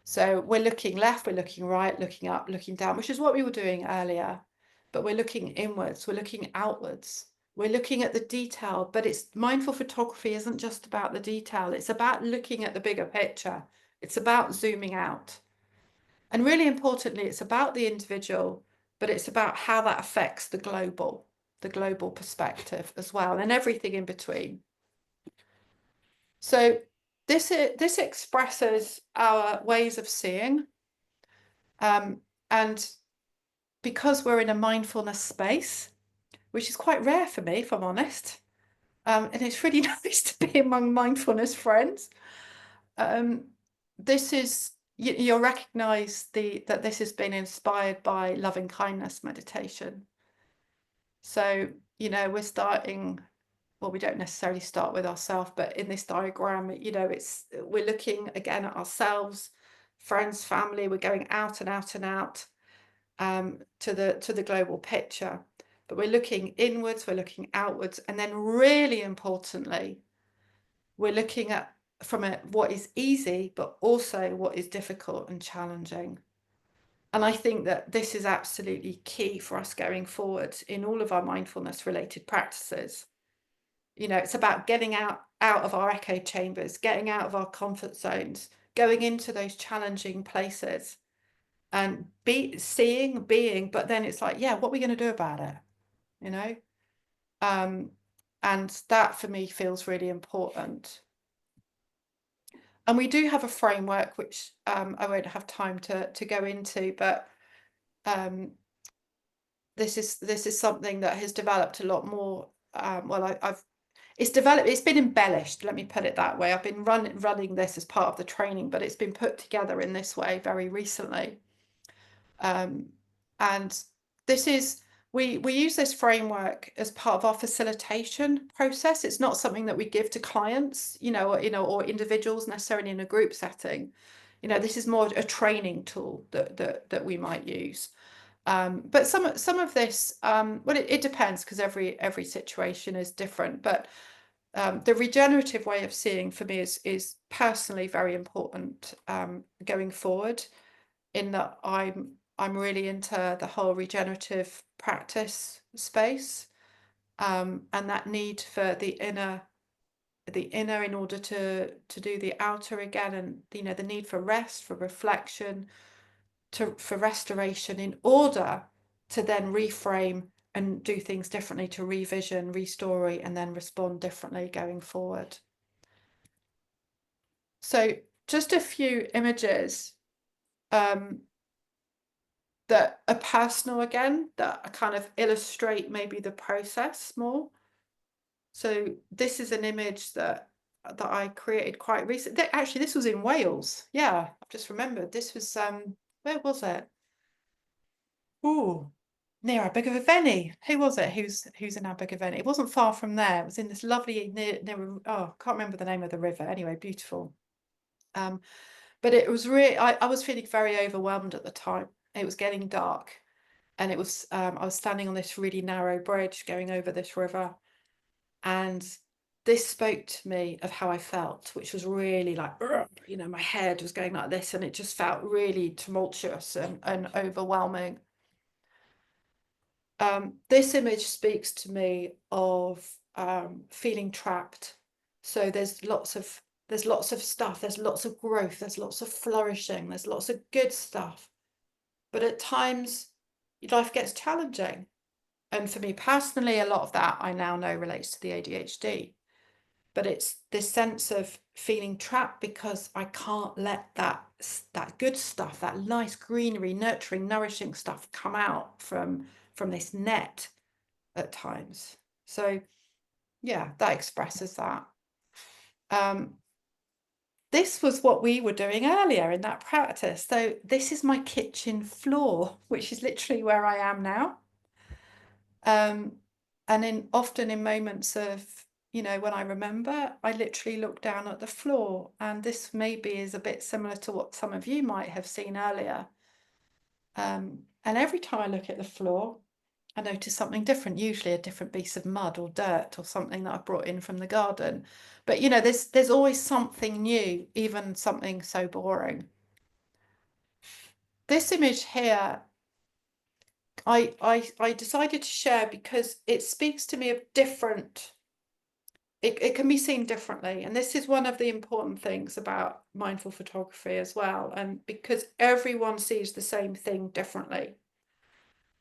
So we're looking left, we're looking right, looking up, looking down, which is what we were doing earlier. But we're looking inwards, we're looking outwards, we're looking at the detail. But it's mindful photography isn't just about the detail, it's about looking at the bigger picture. It's about zooming out. And really importantly, it's about the individual, but it's about how that affects the global perspective as well, and everything in between. So this expresses our ways of seeing. And because we're in a mindfulness space, which is quite rare for me, if I'm honest, and it's really nice to be among mindfulness friends, this is, you'll recognize that this has been inspired by loving kindness meditation. So, we're starting, well, we don't necessarily start with ourselves, but in this diagram, we're looking again at ourselves, friends, family, we're going out and out and out to the global picture. But we're looking inwards, we're looking outwards, and then really importantly, we're looking at from what is easy, but also what is difficult and challenging. And I think that this is absolutely key for us going forward in all of our mindfulness related practices. You know, it's about getting out of our echo chambers, getting out of our comfort zones, going into those challenging places and being, but then it's like, yeah, what are we going to do about it? You know? And that for me feels really important. And we do have a framework, which I won't have time to go into, but this is something that has developed a lot more. Well, it's been embellished, let me put it that way. I've been running this as part of the training, but it's been put together in this way very recently. And this is, we use this framework as part of our facilitation process. It's not something that we give to clients, or individuals necessarily in a group setting. This is more a training tool that we might use. But some of this, well, it depends, because every situation is different. But the regenerative way of seeing for me is personally very important going forward, in that I'm really into the whole regenerative practice space, and that need for the inner in order to do the outer again, and the need for rest, for reflection, for restoration, in order to then reframe and do things differently, to revision, restory, and then respond differently going forward. So just a few images that are personal again, that kind of illustrate maybe the process more. So this is an image that I created quite recently. Actually, this was in Wales. Yeah, I've just remembered. This was where was it? Oh, near Abergavenny. Who was it? Who's in Abergavenny? It wasn't far from there. It was in this lovely near oh, I can't remember the name of the river. Anyway, beautiful. But it was really, I was feeling very overwhelmed at the time. It was getting dark, and it was I was standing on this really narrow bridge going over this river, and this spoke to me of how I felt, which was really like, my head was going like this, and it just felt really tumultuous and overwhelming. This image speaks to me of feeling trapped. So there's lots of stuff, there's lots of growth, there's lots of flourishing, there's lots of good stuff. But at times life gets challenging. And for me personally, a lot of that I now know relates to the ADHD. But it's this sense of feeling trapped because I can't let that good stuff, that nice greenery, nurturing, nourishing stuff come out from this net at times. So yeah, that expresses that. This was what we were doing earlier in that practice. So this is my kitchen floor, which is literally where I am now. And often in moments of, when I remember, I literally look down at the floor, and this maybe is a bit similar to what some of you might have seen earlier. And every time I look at the floor, I notice something different, usually a different piece of mud or dirt or something that I brought in from the garden. But there's always something new, even something so boring. This image here, I decided to share because it speaks to me of different, it can be seen differently. And this is one of the important things about mindful photography as well. And because everyone sees the same thing differently.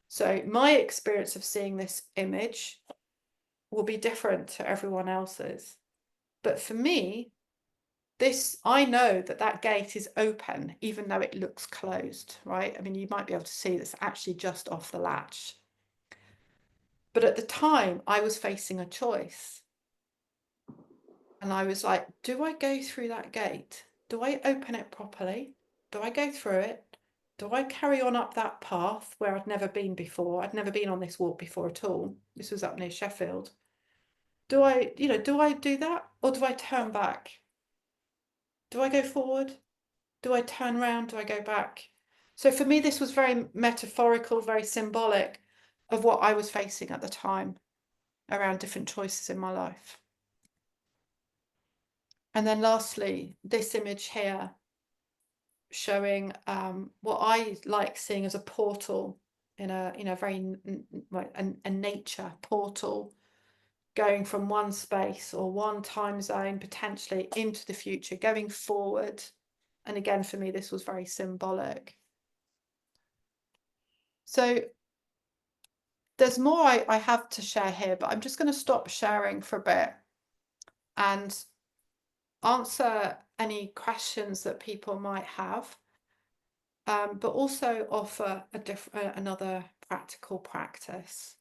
So my experience of seeing this image will be different to everyone else's. But for me, I know that gate is open, even though it looks closed, right? I mean, you might be able to see this actually just off the latch. But at the time, I was facing a choice. And I was like, do I go through that gate? Do I open it properly? Do I go through it? Do I carry on up that path where I'd never been before? I'd never been on this walk before at all. This was up near Sheffield. Do I do that? Or do I turn back? Do I go forward? Do I turn around? Do I go back? So for me, this was very metaphorical, very symbolic of what I was facing at the time around different choices in my life. And then lastly, this image here showing what I like seeing as a portal in a very a nature portal, going from one space or one time zone potentially into the future, going forward. And again, for me, this was very symbolic. So there's more I have to share here, but I'm just going to stop sharing for a bit and answer any questions that people might have, but also offer another practical practice.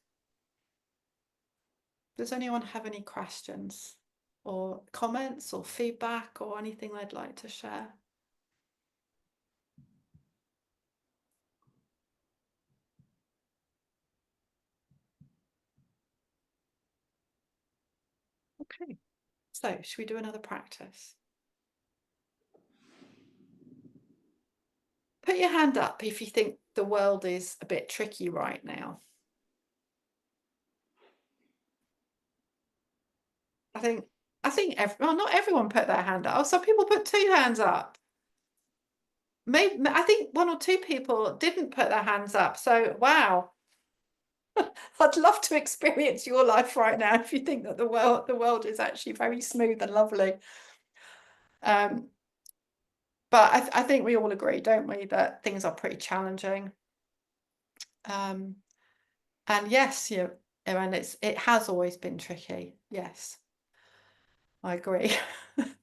Does anyone have any questions or comments or feedback or anything they'd like to share? Okay, so should we do another practice? Put your hand up if you think the world is a bit tricky right now. I think not everyone put their hand up. Oh, some people put 2 hands up. Maybe I think 1 or 2 people didn't put their hands up. So wow. I'd love to experience your life right now if you think that the world is actually very smooth and lovely. But I think we all agree, don't we, that things are pretty challenging. And yes, and it has always been tricky. Yes, I agree.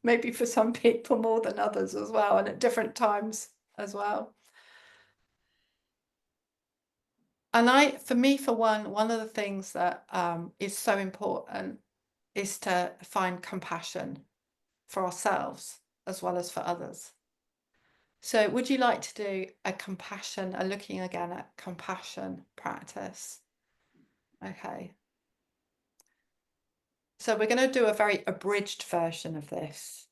Maybe for some people more than others as well, and at different times as well. And for me, for one of the things that is so important is to find compassion for ourselves as well as for others. So would you like to do a looking again at compassion practice? Okay. So we're going to do a very abridged version of this.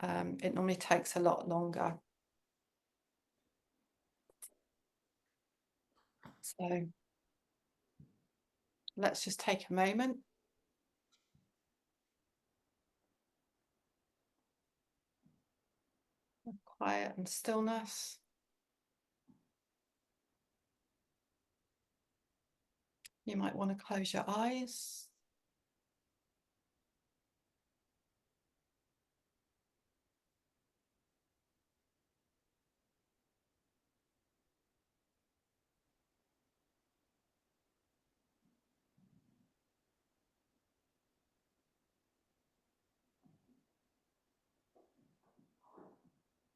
It normally takes a lot longer. So let's just take a moment. Quiet and stillness. You might want to close your eyes.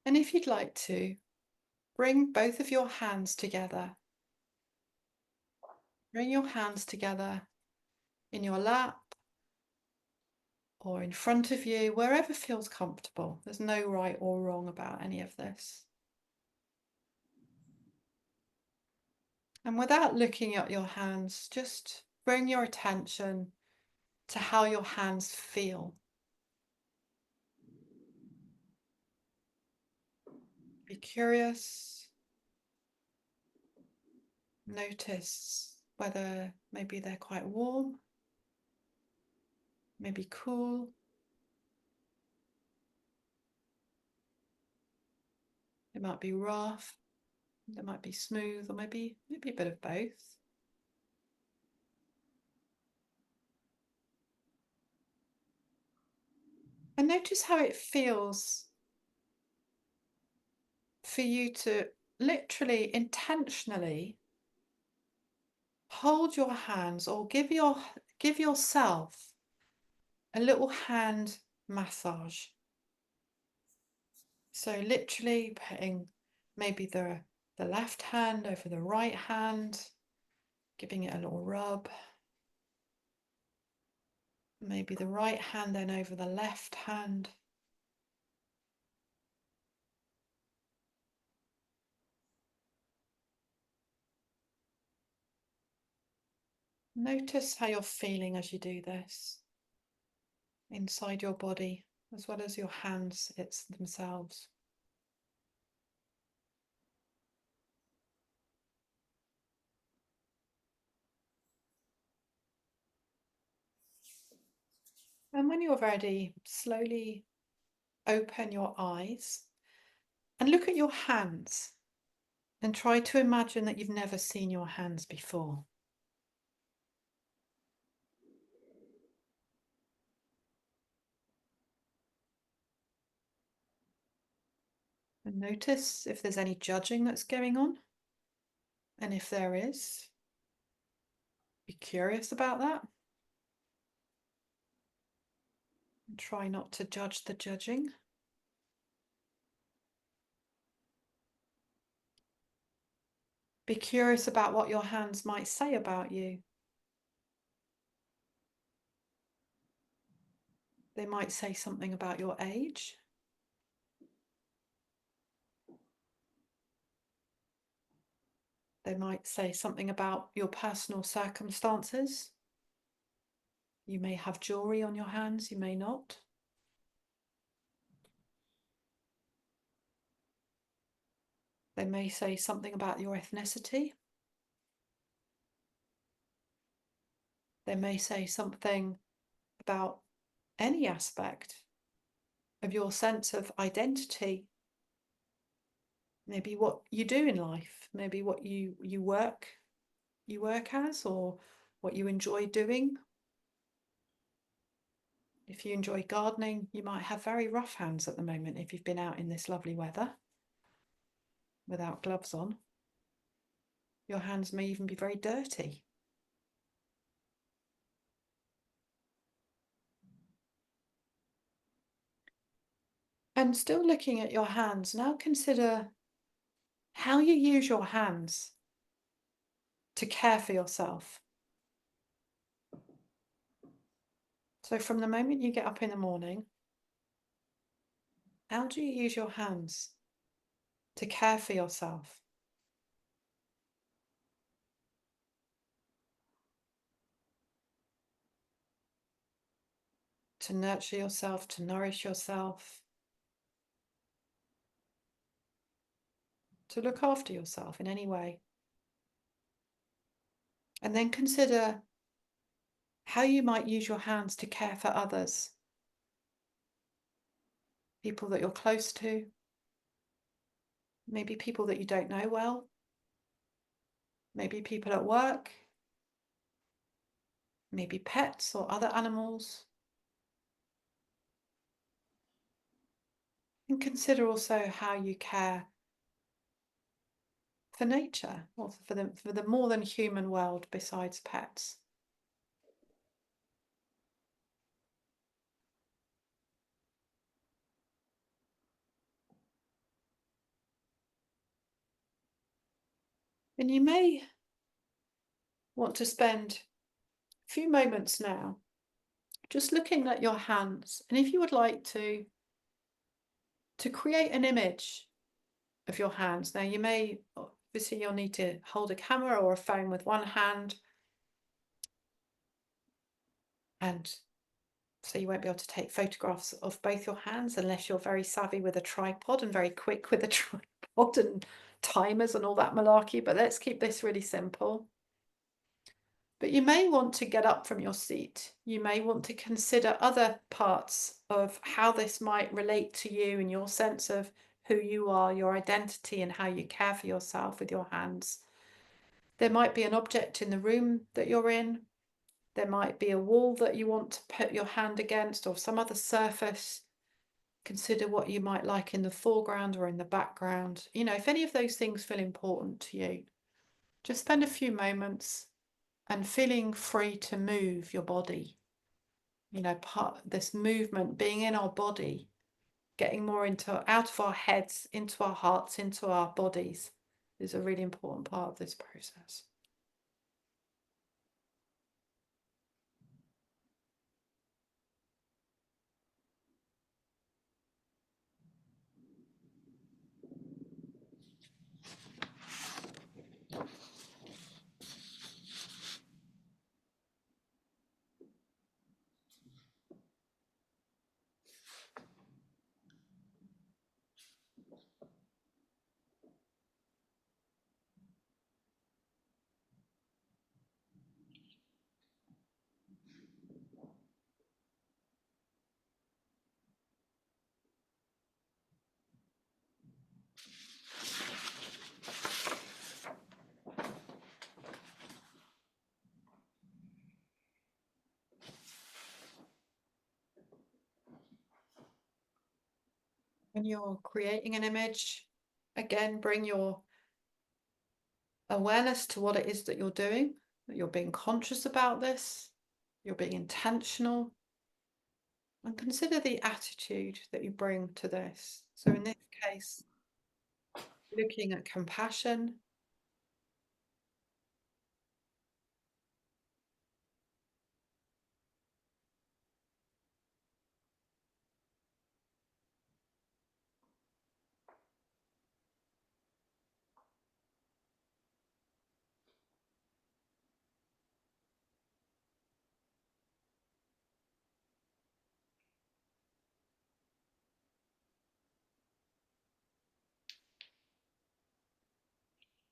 And if you'd like to, bring both of your hands together. Bring your hands together in your lap or in front of you, wherever feels comfortable. There's no right or wrong about any of this. And without looking at your hands, just bring your attention to how your hands feel. Be curious. Notice whether maybe they're quite warm, maybe cool. It might be rough, it might be smooth, or maybe a bit of both. And notice how it feels for you to literally, intentionally hold your hands or give yourself a little hand massage. So literally putting maybe the left hand over the right hand, giving it a little rub. Maybe the right hand then over the left hand. Notice how you're feeling as you do this, inside your body, as well as your hands themselves. And when you're ready, slowly open your eyes And look at your hands and try to imagine that you've never seen your hands before. And notice if there's any judging that's going on. And if there is, be curious about that. And try not to judge the judging. Be curious about what your hands might say about you. They might say something about your age. They might say something about your personal circumstances. You may have jewelry on your hands, you may not. They may say something about your ethnicity. They may say something about any aspect of your sense of identity. Maybe what you do in life, maybe what you work as, or what you enjoy doing. If you enjoy gardening, you might have very rough hands at the moment if you've been out in this lovely weather without gloves on. Your hands may even be very dirty. And still looking at your hands, now consider how you use your hands to care for yourself. So from the moment you get up in the morning, how do you use your hands to care for yourself? To nurture yourself, to nourish yourself, to look after yourself in any way. And then consider how you might use your hands to care for others. People that you're close to, maybe people that you don't know well, maybe people at work, maybe pets or other animals. And consider also how you care for nature, or for the more than human world besides pets. And you may want to spend a few moments now just looking at your hands, and if you would like to create an image of your hands. Now, you may, obviously you'll need to hold a camera or a phone with one hand, and so you won't be able to take photographs of both your hands unless you're very savvy with a tripod and very quick with a tripod and timers and all that malarkey, but let's keep this really simple. But you may want to get up from your seat. You may want to consider other parts of how this might relate to you and your sense of who you are, your identity, and how you care for yourself with your hands. There might be an object in the room that you're in. There might be a wall that you want to put your hand against, or some other surface. Consider what you might like in the foreground or in the background. You know, if any of those things feel important to you, just spend a few moments and feeling free to move your body. You know, this movement, being in our body, getting more out of our heads, into our hearts, into our bodies, is a really important part of this process. When you're creating an image, again, bring your awareness to what it is that you're doing, that you're being conscious about this, you're being intentional, and consider the attitude that you bring to this. So in this case, looking at compassion,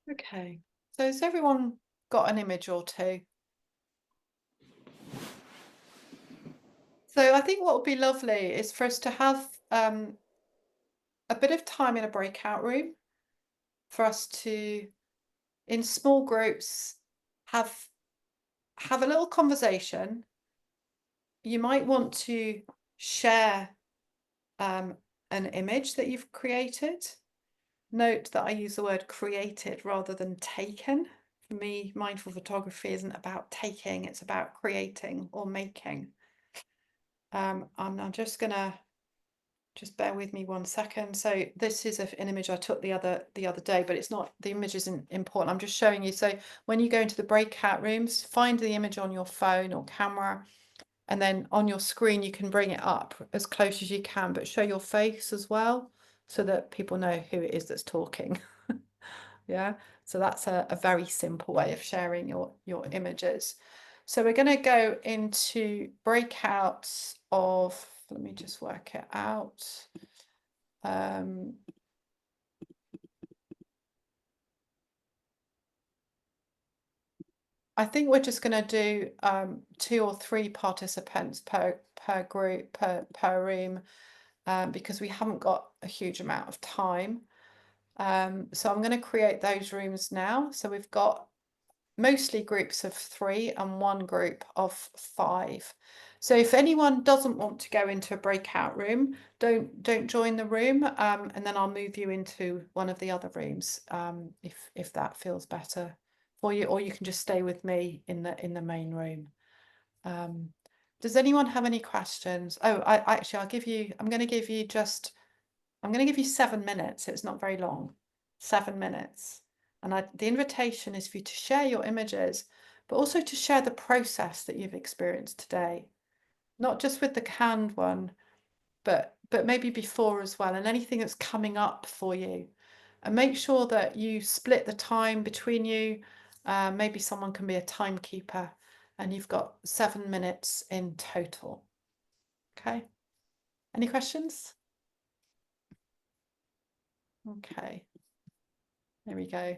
okay. So has everyone got an image or two? So I think what would be lovely is for us to have a bit of time in a breakout room for us to, in small groups, have a little conversation. You might want to share an image that you've created. Note that I use the word created rather than taken. For me, mindful photography isn't about taking, it's about creating or making. I'm just gonna bear with me 1 second. So this is an image I took the other day, but it's not, the image isn't important. I'm just showing you. So when you go into the breakout rooms, find the image on your phone or camera, and then on your screen you can bring it up as close as you can, but show your face as well so that people know who it is that's talking. Yeah, so that's a very simple way of sharing your images. So we're going to go into breakouts of, let me just work it out. I think we're just going to do 2 or 3 participants per group, per room, because we haven't got a huge amount of time. So I'm going to create those rooms now. So we've got mostly groups of 3 and 1 group of 5. So if anyone doesn't want to go into a breakout room, don't join the room, and then I'll move you into one of the other rooms, if that feels better for you, or you can just stay with me in the main room. Does anyone have any questions? Oh, I'm going to give you 7 minutes. It's not very long. 7 minutes. And the invitation is for you to share your images, but also to share the process that you've experienced today. Not just with the canned one, but maybe before as well, and anything that's coming up for you. And make sure that you split the time between you. Maybe someone can be a timekeeper, and you've got 7 minutes in total. Okay. Any questions? Okay. There we go.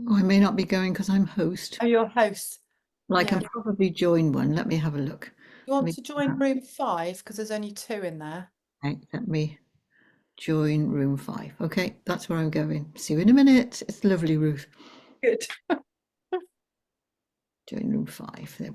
Oh, I may not be going because I'm host. Oh, you're host. Well, I Yeah. can probably join one. Let me have a look. You want to join room 5 because there's only 2 in there. Okay, let me join room 5. Okay, that's where I'm going. See you in a minute. It's lovely, Ruth. Good. Join room 5. There.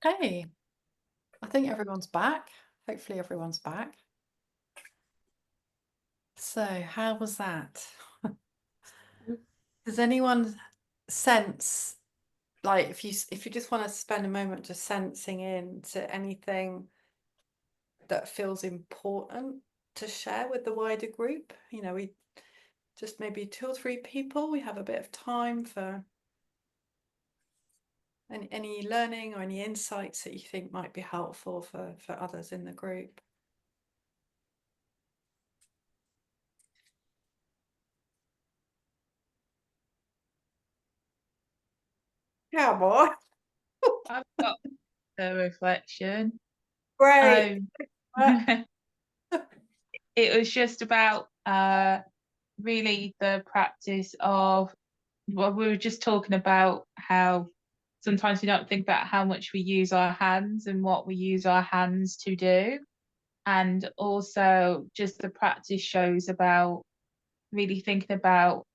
Hey, I think everyone's back. Hopefully everyone's back. So how was that? Does anyone sense, like, if you just want to spend a moment just sensing into anything that feels important to share with the wider group? You know, we just maybe 2 or 3 people, we have a bit of time for any learning or any insights that you think might be helpful for others in the group. Yeah, boy. I've got a reflection. Great. It was just about really the practice of, well, we were just talking about how sometimes we don't think about how much we use our hands and what we use our hands to do. And also just the practice shows about really thinking about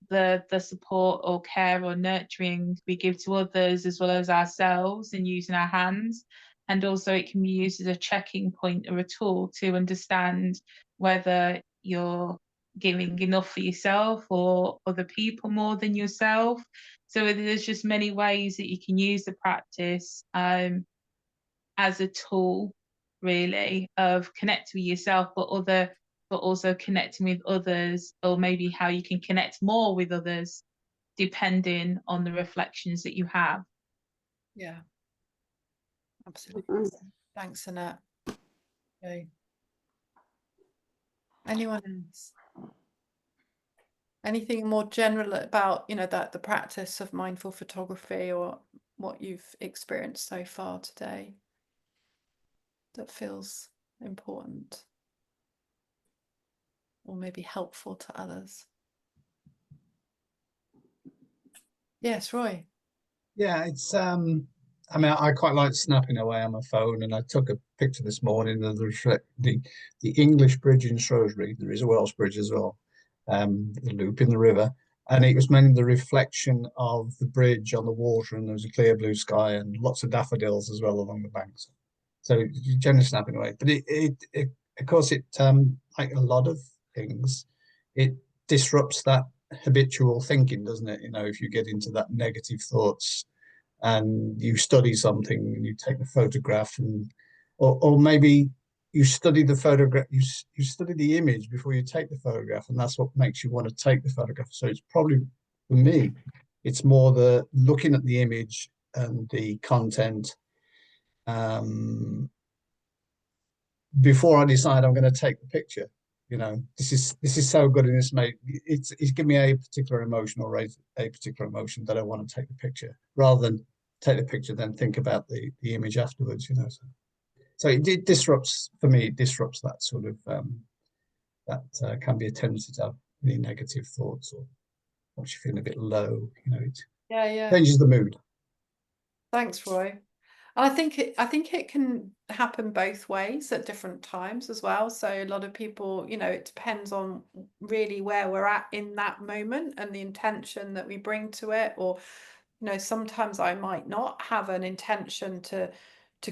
the support or care or nurturing we give to others as well as ourselves, and using our hands. And also it can be used as a checking point or a tool to understand whether you're giving enough for yourself or other people more than yourself. So there's just many ways that you can use the practice as a tool, really, of connecting with yourself, but also connecting with others, or maybe how you can connect more with others depending on the reflections that you have. Yeah, absolutely. Thanks, Annette. Okay. Anyone else? Anything more general about, you know, that the practice of mindful photography, or what you've experienced so far today that feels important or maybe helpful to others? Yes, Roy. Yeah, it's I mean, I quite like snapping away on my phone, and I took a picture this morning of the English bridge in Shrewsbury. There is a Welsh bridge as well, the loop in the river, and it was mainly the reflection of the bridge on the water, and there was a clear blue sky and lots of daffodils as well along the banks. So generally snapping away, but it of course it like a lot of things, it disrupts that habitual thinking, doesn't it? You know, if you get into that negative thoughts and you study something and you take the photograph, and or maybe you study the photograph, you study the image before you take the photograph, and that's what makes you want to take the photograph. So it's probably, for me, it's more the looking at the image and the content before I decide I'm going to take the picture. You know, this is so good, and it's given me a particular emotion, or a particular emotion that I want to take the picture, rather than take the picture then think about the image afterwards. You know, so it disrupts, for me, it disrupts that sort of that can be a tendency to have any negative thoughts, or once you're feeling a bit low. You know, it Yeah. changes the mood. Thanks, Roy. And I think it can happen both ways at different times as well. So a lot of people, you know, it depends on really where we're at in that moment and the intention that we bring to it. Or, you know, sometimes I might not have an intention to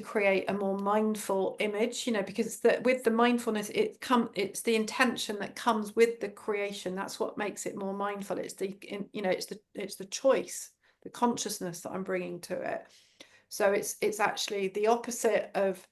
create a more mindful image, you know, because with the mindfulness, it's the intention that comes with the creation. That's what makes it more mindful. It's it's the choice, the consciousness that I'm bringing to it. So it's actually the opposite of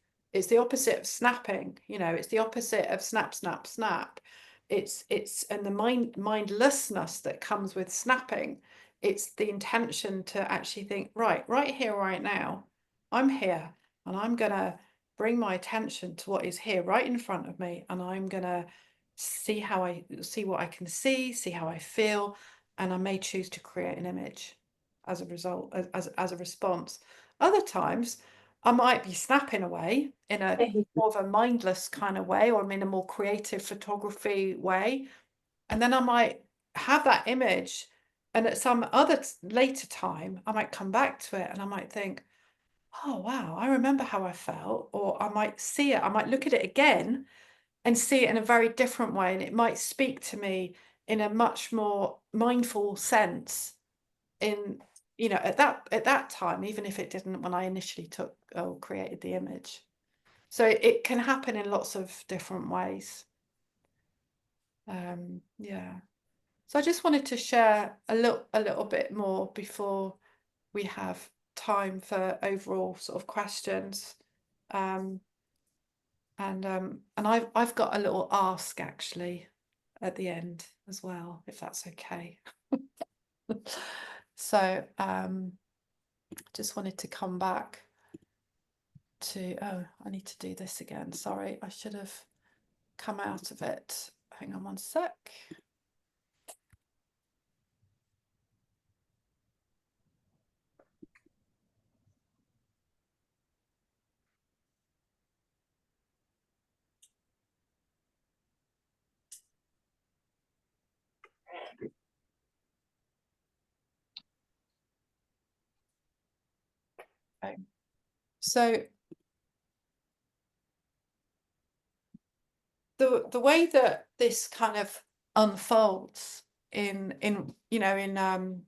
snapping. You know, it's the opposite of snap, snap, snap. It's and the mindlessness that comes with snapping. It's the intention to actually think, right here, right now, I'm here, and I'm gonna bring my attention to what is here right in front of me, and I'm gonna see what I can see how I feel, and I may choose to create an image as a result, as a response. Other times I might be snapping away in a more of a mindless kind of way, or in a more creative photography way, and then I might have that image, and at some other later time I might come back to it and I might think, oh wow, I remember how I felt. Or I might see it, I might look at it again and see it in a very different way, and it might speak to me in a much more mindful sense in you know, at that time, even if it didn't when I initially created the image. So it can happen in lots of different ways. Yeah. So I just wanted to share a little bit more before we have time for overall sort of questions. And I've got a little ask actually at the end as well, if that's okay. So just wanted to come back to, I need to do this again. Sorry, I should have come out of it. Hang on one sec. Okay. So the way that this kind of unfolds in you know, in well,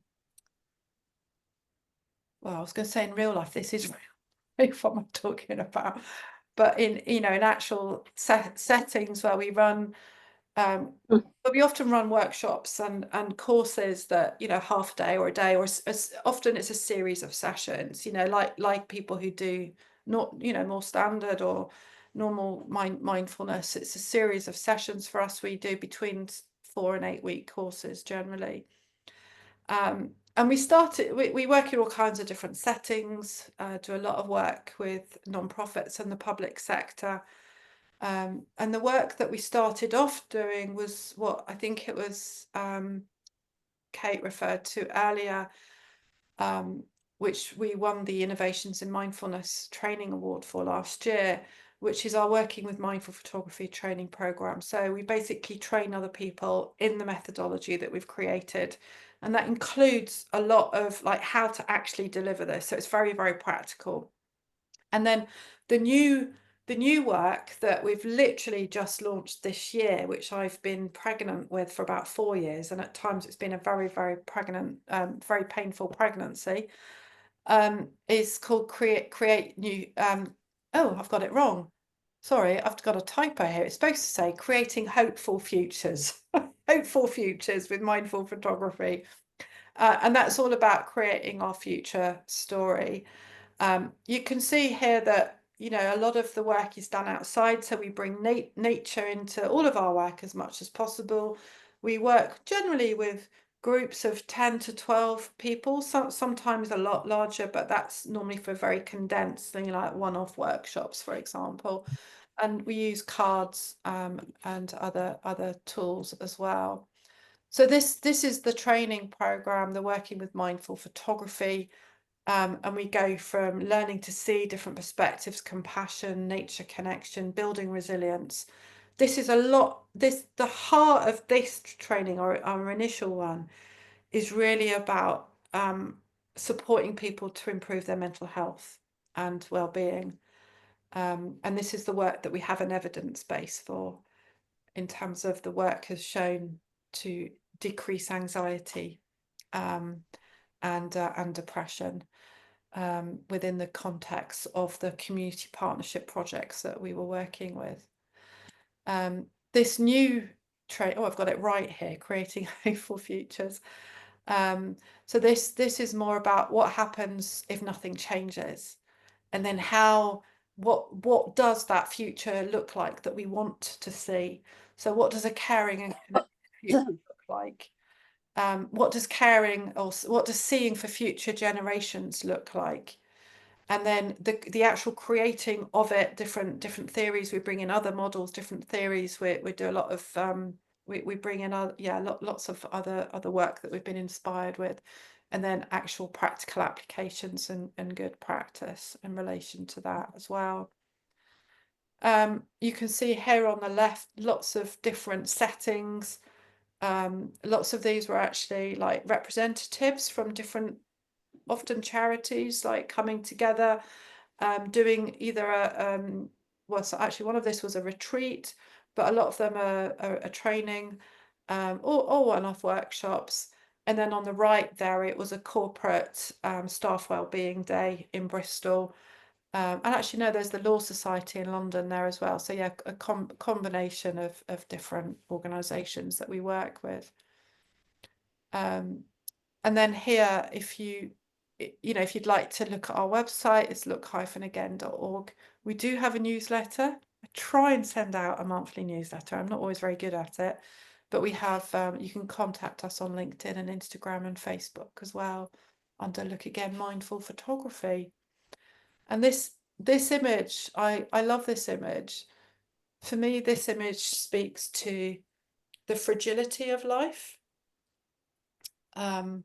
I was going to say in real life, this is what I'm talking about, but in, you know, in actual settings where we run but we often run workshops and courses that, you know, half a day or a day, or as often it's a series of sessions, you know, like people who do not, you know, more standard or normal mindfulness. It's a series of sessions for us. We do between 4 and 8 week courses generally. And we work in all kinds of different settings, do a lot of work with non-profits and the public sector. And the work that we started off doing was what I think it was Kate referred to earlier, which we won the Innovations in Mindfulness Training Award for last year, which is our Working with Mindful Photography training program. So we basically train other people in the methodology that we've created. And that includes a lot of like how to actually deliver this. So it's very, very practical. And then the new work that we've literally just launched this year, which I've been pregnant with for about 4 years, and at times it's been a very, very pregnant, very painful pregnancy, is called Create New. Oh, I've got it wrong. Sorry, I've got a typo here. It's supposed to say Creating Hopeful Futures, Hopeful Futures with Mindful Photography. And that's all about creating our future story. You can see here that, you know, a lot of the work is done outside, so we bring nature into all of our work as much as possible. We work generally with groups of 10 to 12 people, sometimes a lot larger, but that's normally for very condensed thing like one-off workshops, for example. And we use cards and other tools as well. So this is the training program, the Working with Mindful Photography. And we go from learning to see different perspectives, compassion, nature connection, building resilience. This is a lot, the heart of this training, our initial one, is really about supporting people to improve their mental health and well-being. And this is the work that we have an evidence base for, in terms of the work has shown to decrease anxiety and depression. Within the context of the community partnership projects that we were working with. This new I've got it right here, Creating Hopeful Futures. So this is more about what happens if nothing changes, and then what does that future look like that we want to see. So what does a caring and connected future look like? What does caring, or what does seeing for future generations look like? And then the actual creating of it, different theories. We bring in other models, different theories. We do a lot of we bring in lots of other work that we've been inspired with, and then actual practical applications and good practice in relation to that as well. You can see here on the left lots of different settings. Lots of these were actually like representatives from different, often charities, like coming together, doing either so actually one of this was a retreat, but a lot of them are training or one-off workshops, And then on the right there, it was a corporate staff wellbeing day in Bristol. And actually, no, there's the Law Society in London there as well. So yeah, a combination of different organisations that we work with. And then here, if you'd like to look at our website, it's look-again.org. We do have a newsletter. I try and send out a monthly newsletter. I'm not always very good at it, but we have, you can contact us on LinkedIn and Instagram and Facebook as well under Look Again Mindful Photography. And this image, I love this image. For me, this image speaks to the fragility of life. And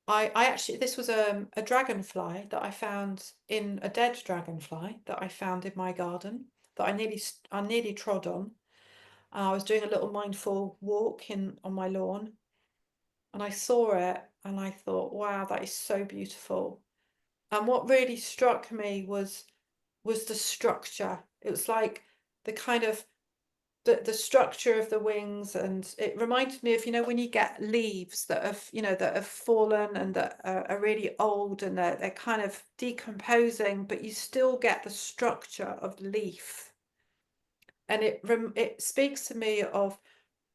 I actually, this was a dragonfly that I found in a dead dragonfly that I found in my garden that I nearly trod on. I was doing a little mindful walk on my lawn, and I saw it and I thought, wow, that is so beautiful. And what really struck me was the structure. It was like the kind of the structure of the wings, and it reminded me of, when you get leaves that have fallen and that are really old and they're kind of decomposing, but you still get the structure of the leaf. And it speaks to me of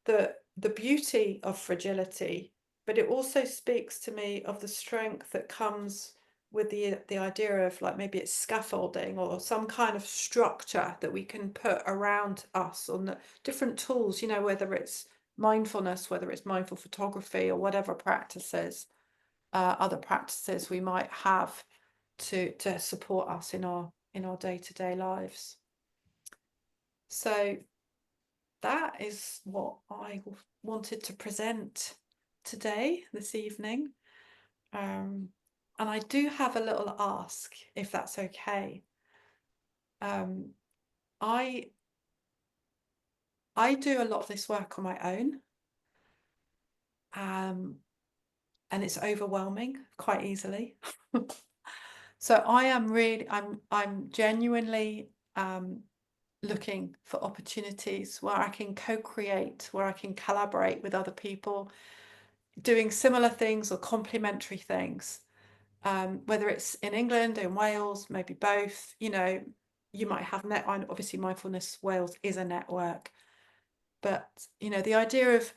the beauty of fragility, but it also speaks to me of the strength that comes with the idea of, like, maybe it's scaffolding or some kind of structure that we can put around us on the different tools, whether it's mindfulness, whether it's mindful photography, or whatever practices, other practices we might have to support us in our day-to-day lives. So that is what I wanted to present today, this evening. And I do have a little ask, if that's okay. I do a lot of this work on my own. And it's overwhelming quite easily. So I'm genuinely looking for opportunities where I can co-create, where I can collaborate with other people, doing similar things or complementary things, whether it's in England, in Wales, maybe both. You might have obviously Mindfulness Wales is a network, but the idea of,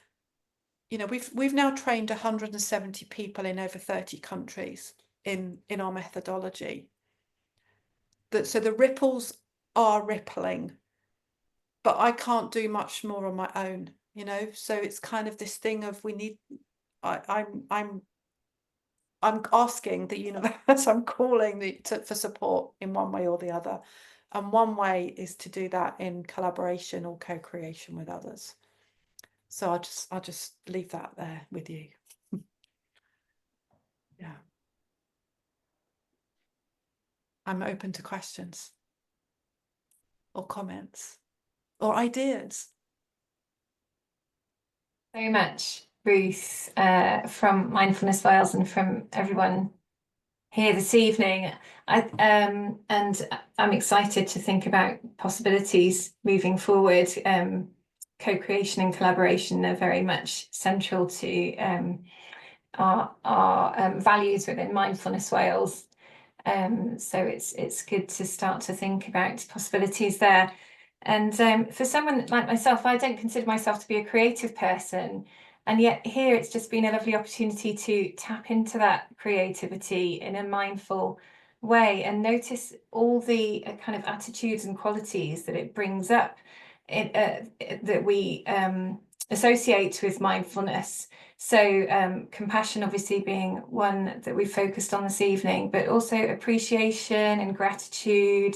we've now trained 170 people in over 30 countries in our methodology. So the ripples are rippling, but I can't do much more on my own, so it's kind of this thing of I'm asking the universe, I'm calling for support in one way or the other. And one way is to do that in collaboration or co-creation with others. So I'll just leave that there with you. Yeah. I'm open to questions or comments or ideas. So much, Ruth, from Mindfulness Wales and from everyone here this evening. And I'm excited to think about possibilities moving forward. Co-creation and collaboration are very much central to our values within Mindfulness Wales. So it's good to start to think about possibilities there. And for someone like myself, I don't consider myself to be a creative person. And yet here it's just been a lovely opportunity to tap into that creativity in a mindful way and notice all the kind of attitudes and qualities that it brings up that we associate with mindfulness. So compassion obviously being one that we focused on this evening, but also appreciation and gratitude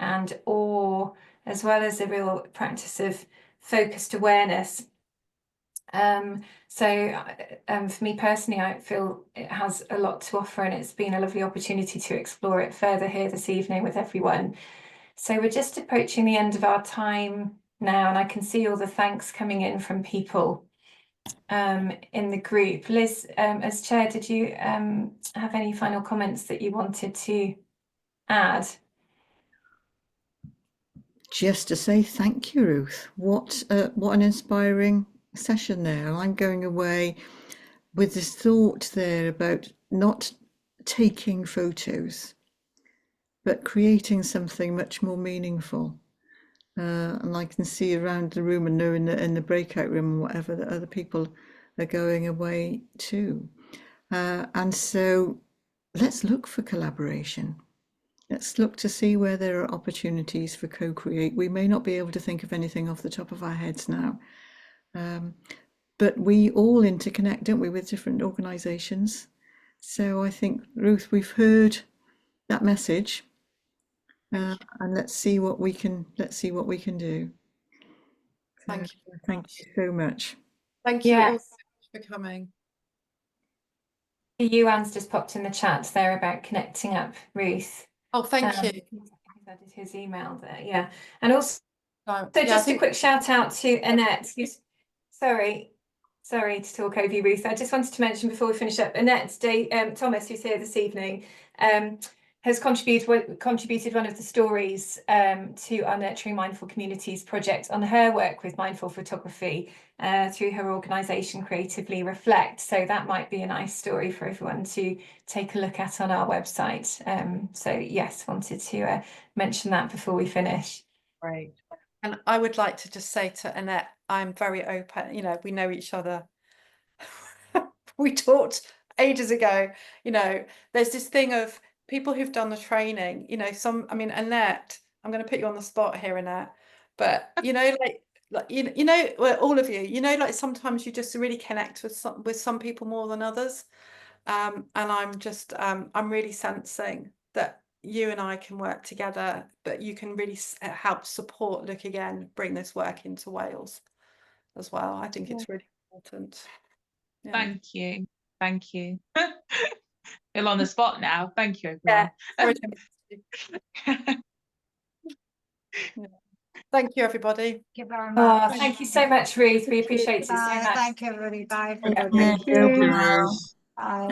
and awe, as well as a real practice of focused awareness. For me personally, I feel it has a lot to offer, and it's been a lovely opportunity to explore it further here this evening with everyone. So we're just approaching the end of our time now, and I can see all the thanks coming in from people in the group. Liz, as chair, did you have any final comments that you wanted to add? Just to say thank you, Ruth. What an inspiring session there. I'm going away with this thought there about not taking photos, but creating something much more meaningful. And I can see around the room and know in the breakout room and whatever that other people are going away too. And so let's look for collaboration. Let's look to see where there are opportunities for co-create. We may not be able to think of anything off the top of our heads now, but we all interconnect, don't we, with different organisations. So I think, Ruth, we've heard that message, and let's see what we can do. Thank you. Thank you so much. Thank you all Yes. so much for coming. Anne's just popped in the chat there about connecting up, Ruth. Oh, thank you. He's added his email there, yeah. And also, So just a quick shout out to Annette, who's sorry to talk over you, Ruth. I just wanted to mention before we finish up, Annette Thomas, who's here this evening, has contributed one of the stories to our Nurturing Mindful Communities project on her work with mindful photography through her organisation Creatively Reflect. So that might be a nice story for everyone to take a look at on our website. So yes, wanted to mention that before we finish. Great. And I would like to just say to Annette, I'm very open. You know, we know each other. We talked ages ago. You know, there's this thing of people who've done the training. You know, Annette, I'm going to put you on the spot here, Annette. But you know, well, all of you. You know, like sometimes you just really connect with some people more than others. And I'm just I'm really sensing that you and I can work together, but you can really help support Look Again, bring this work into Wales as well. I think it's really important. Yeah. Thank you. Thank you. You're on the spot now. Thank you, everyone. Yeah. Thank you, everybody. Thank you very much. Thank you so much, Ruth. We appreciate it so much. Thank you, everybody. Bye. Thank Thank you. you. Bye.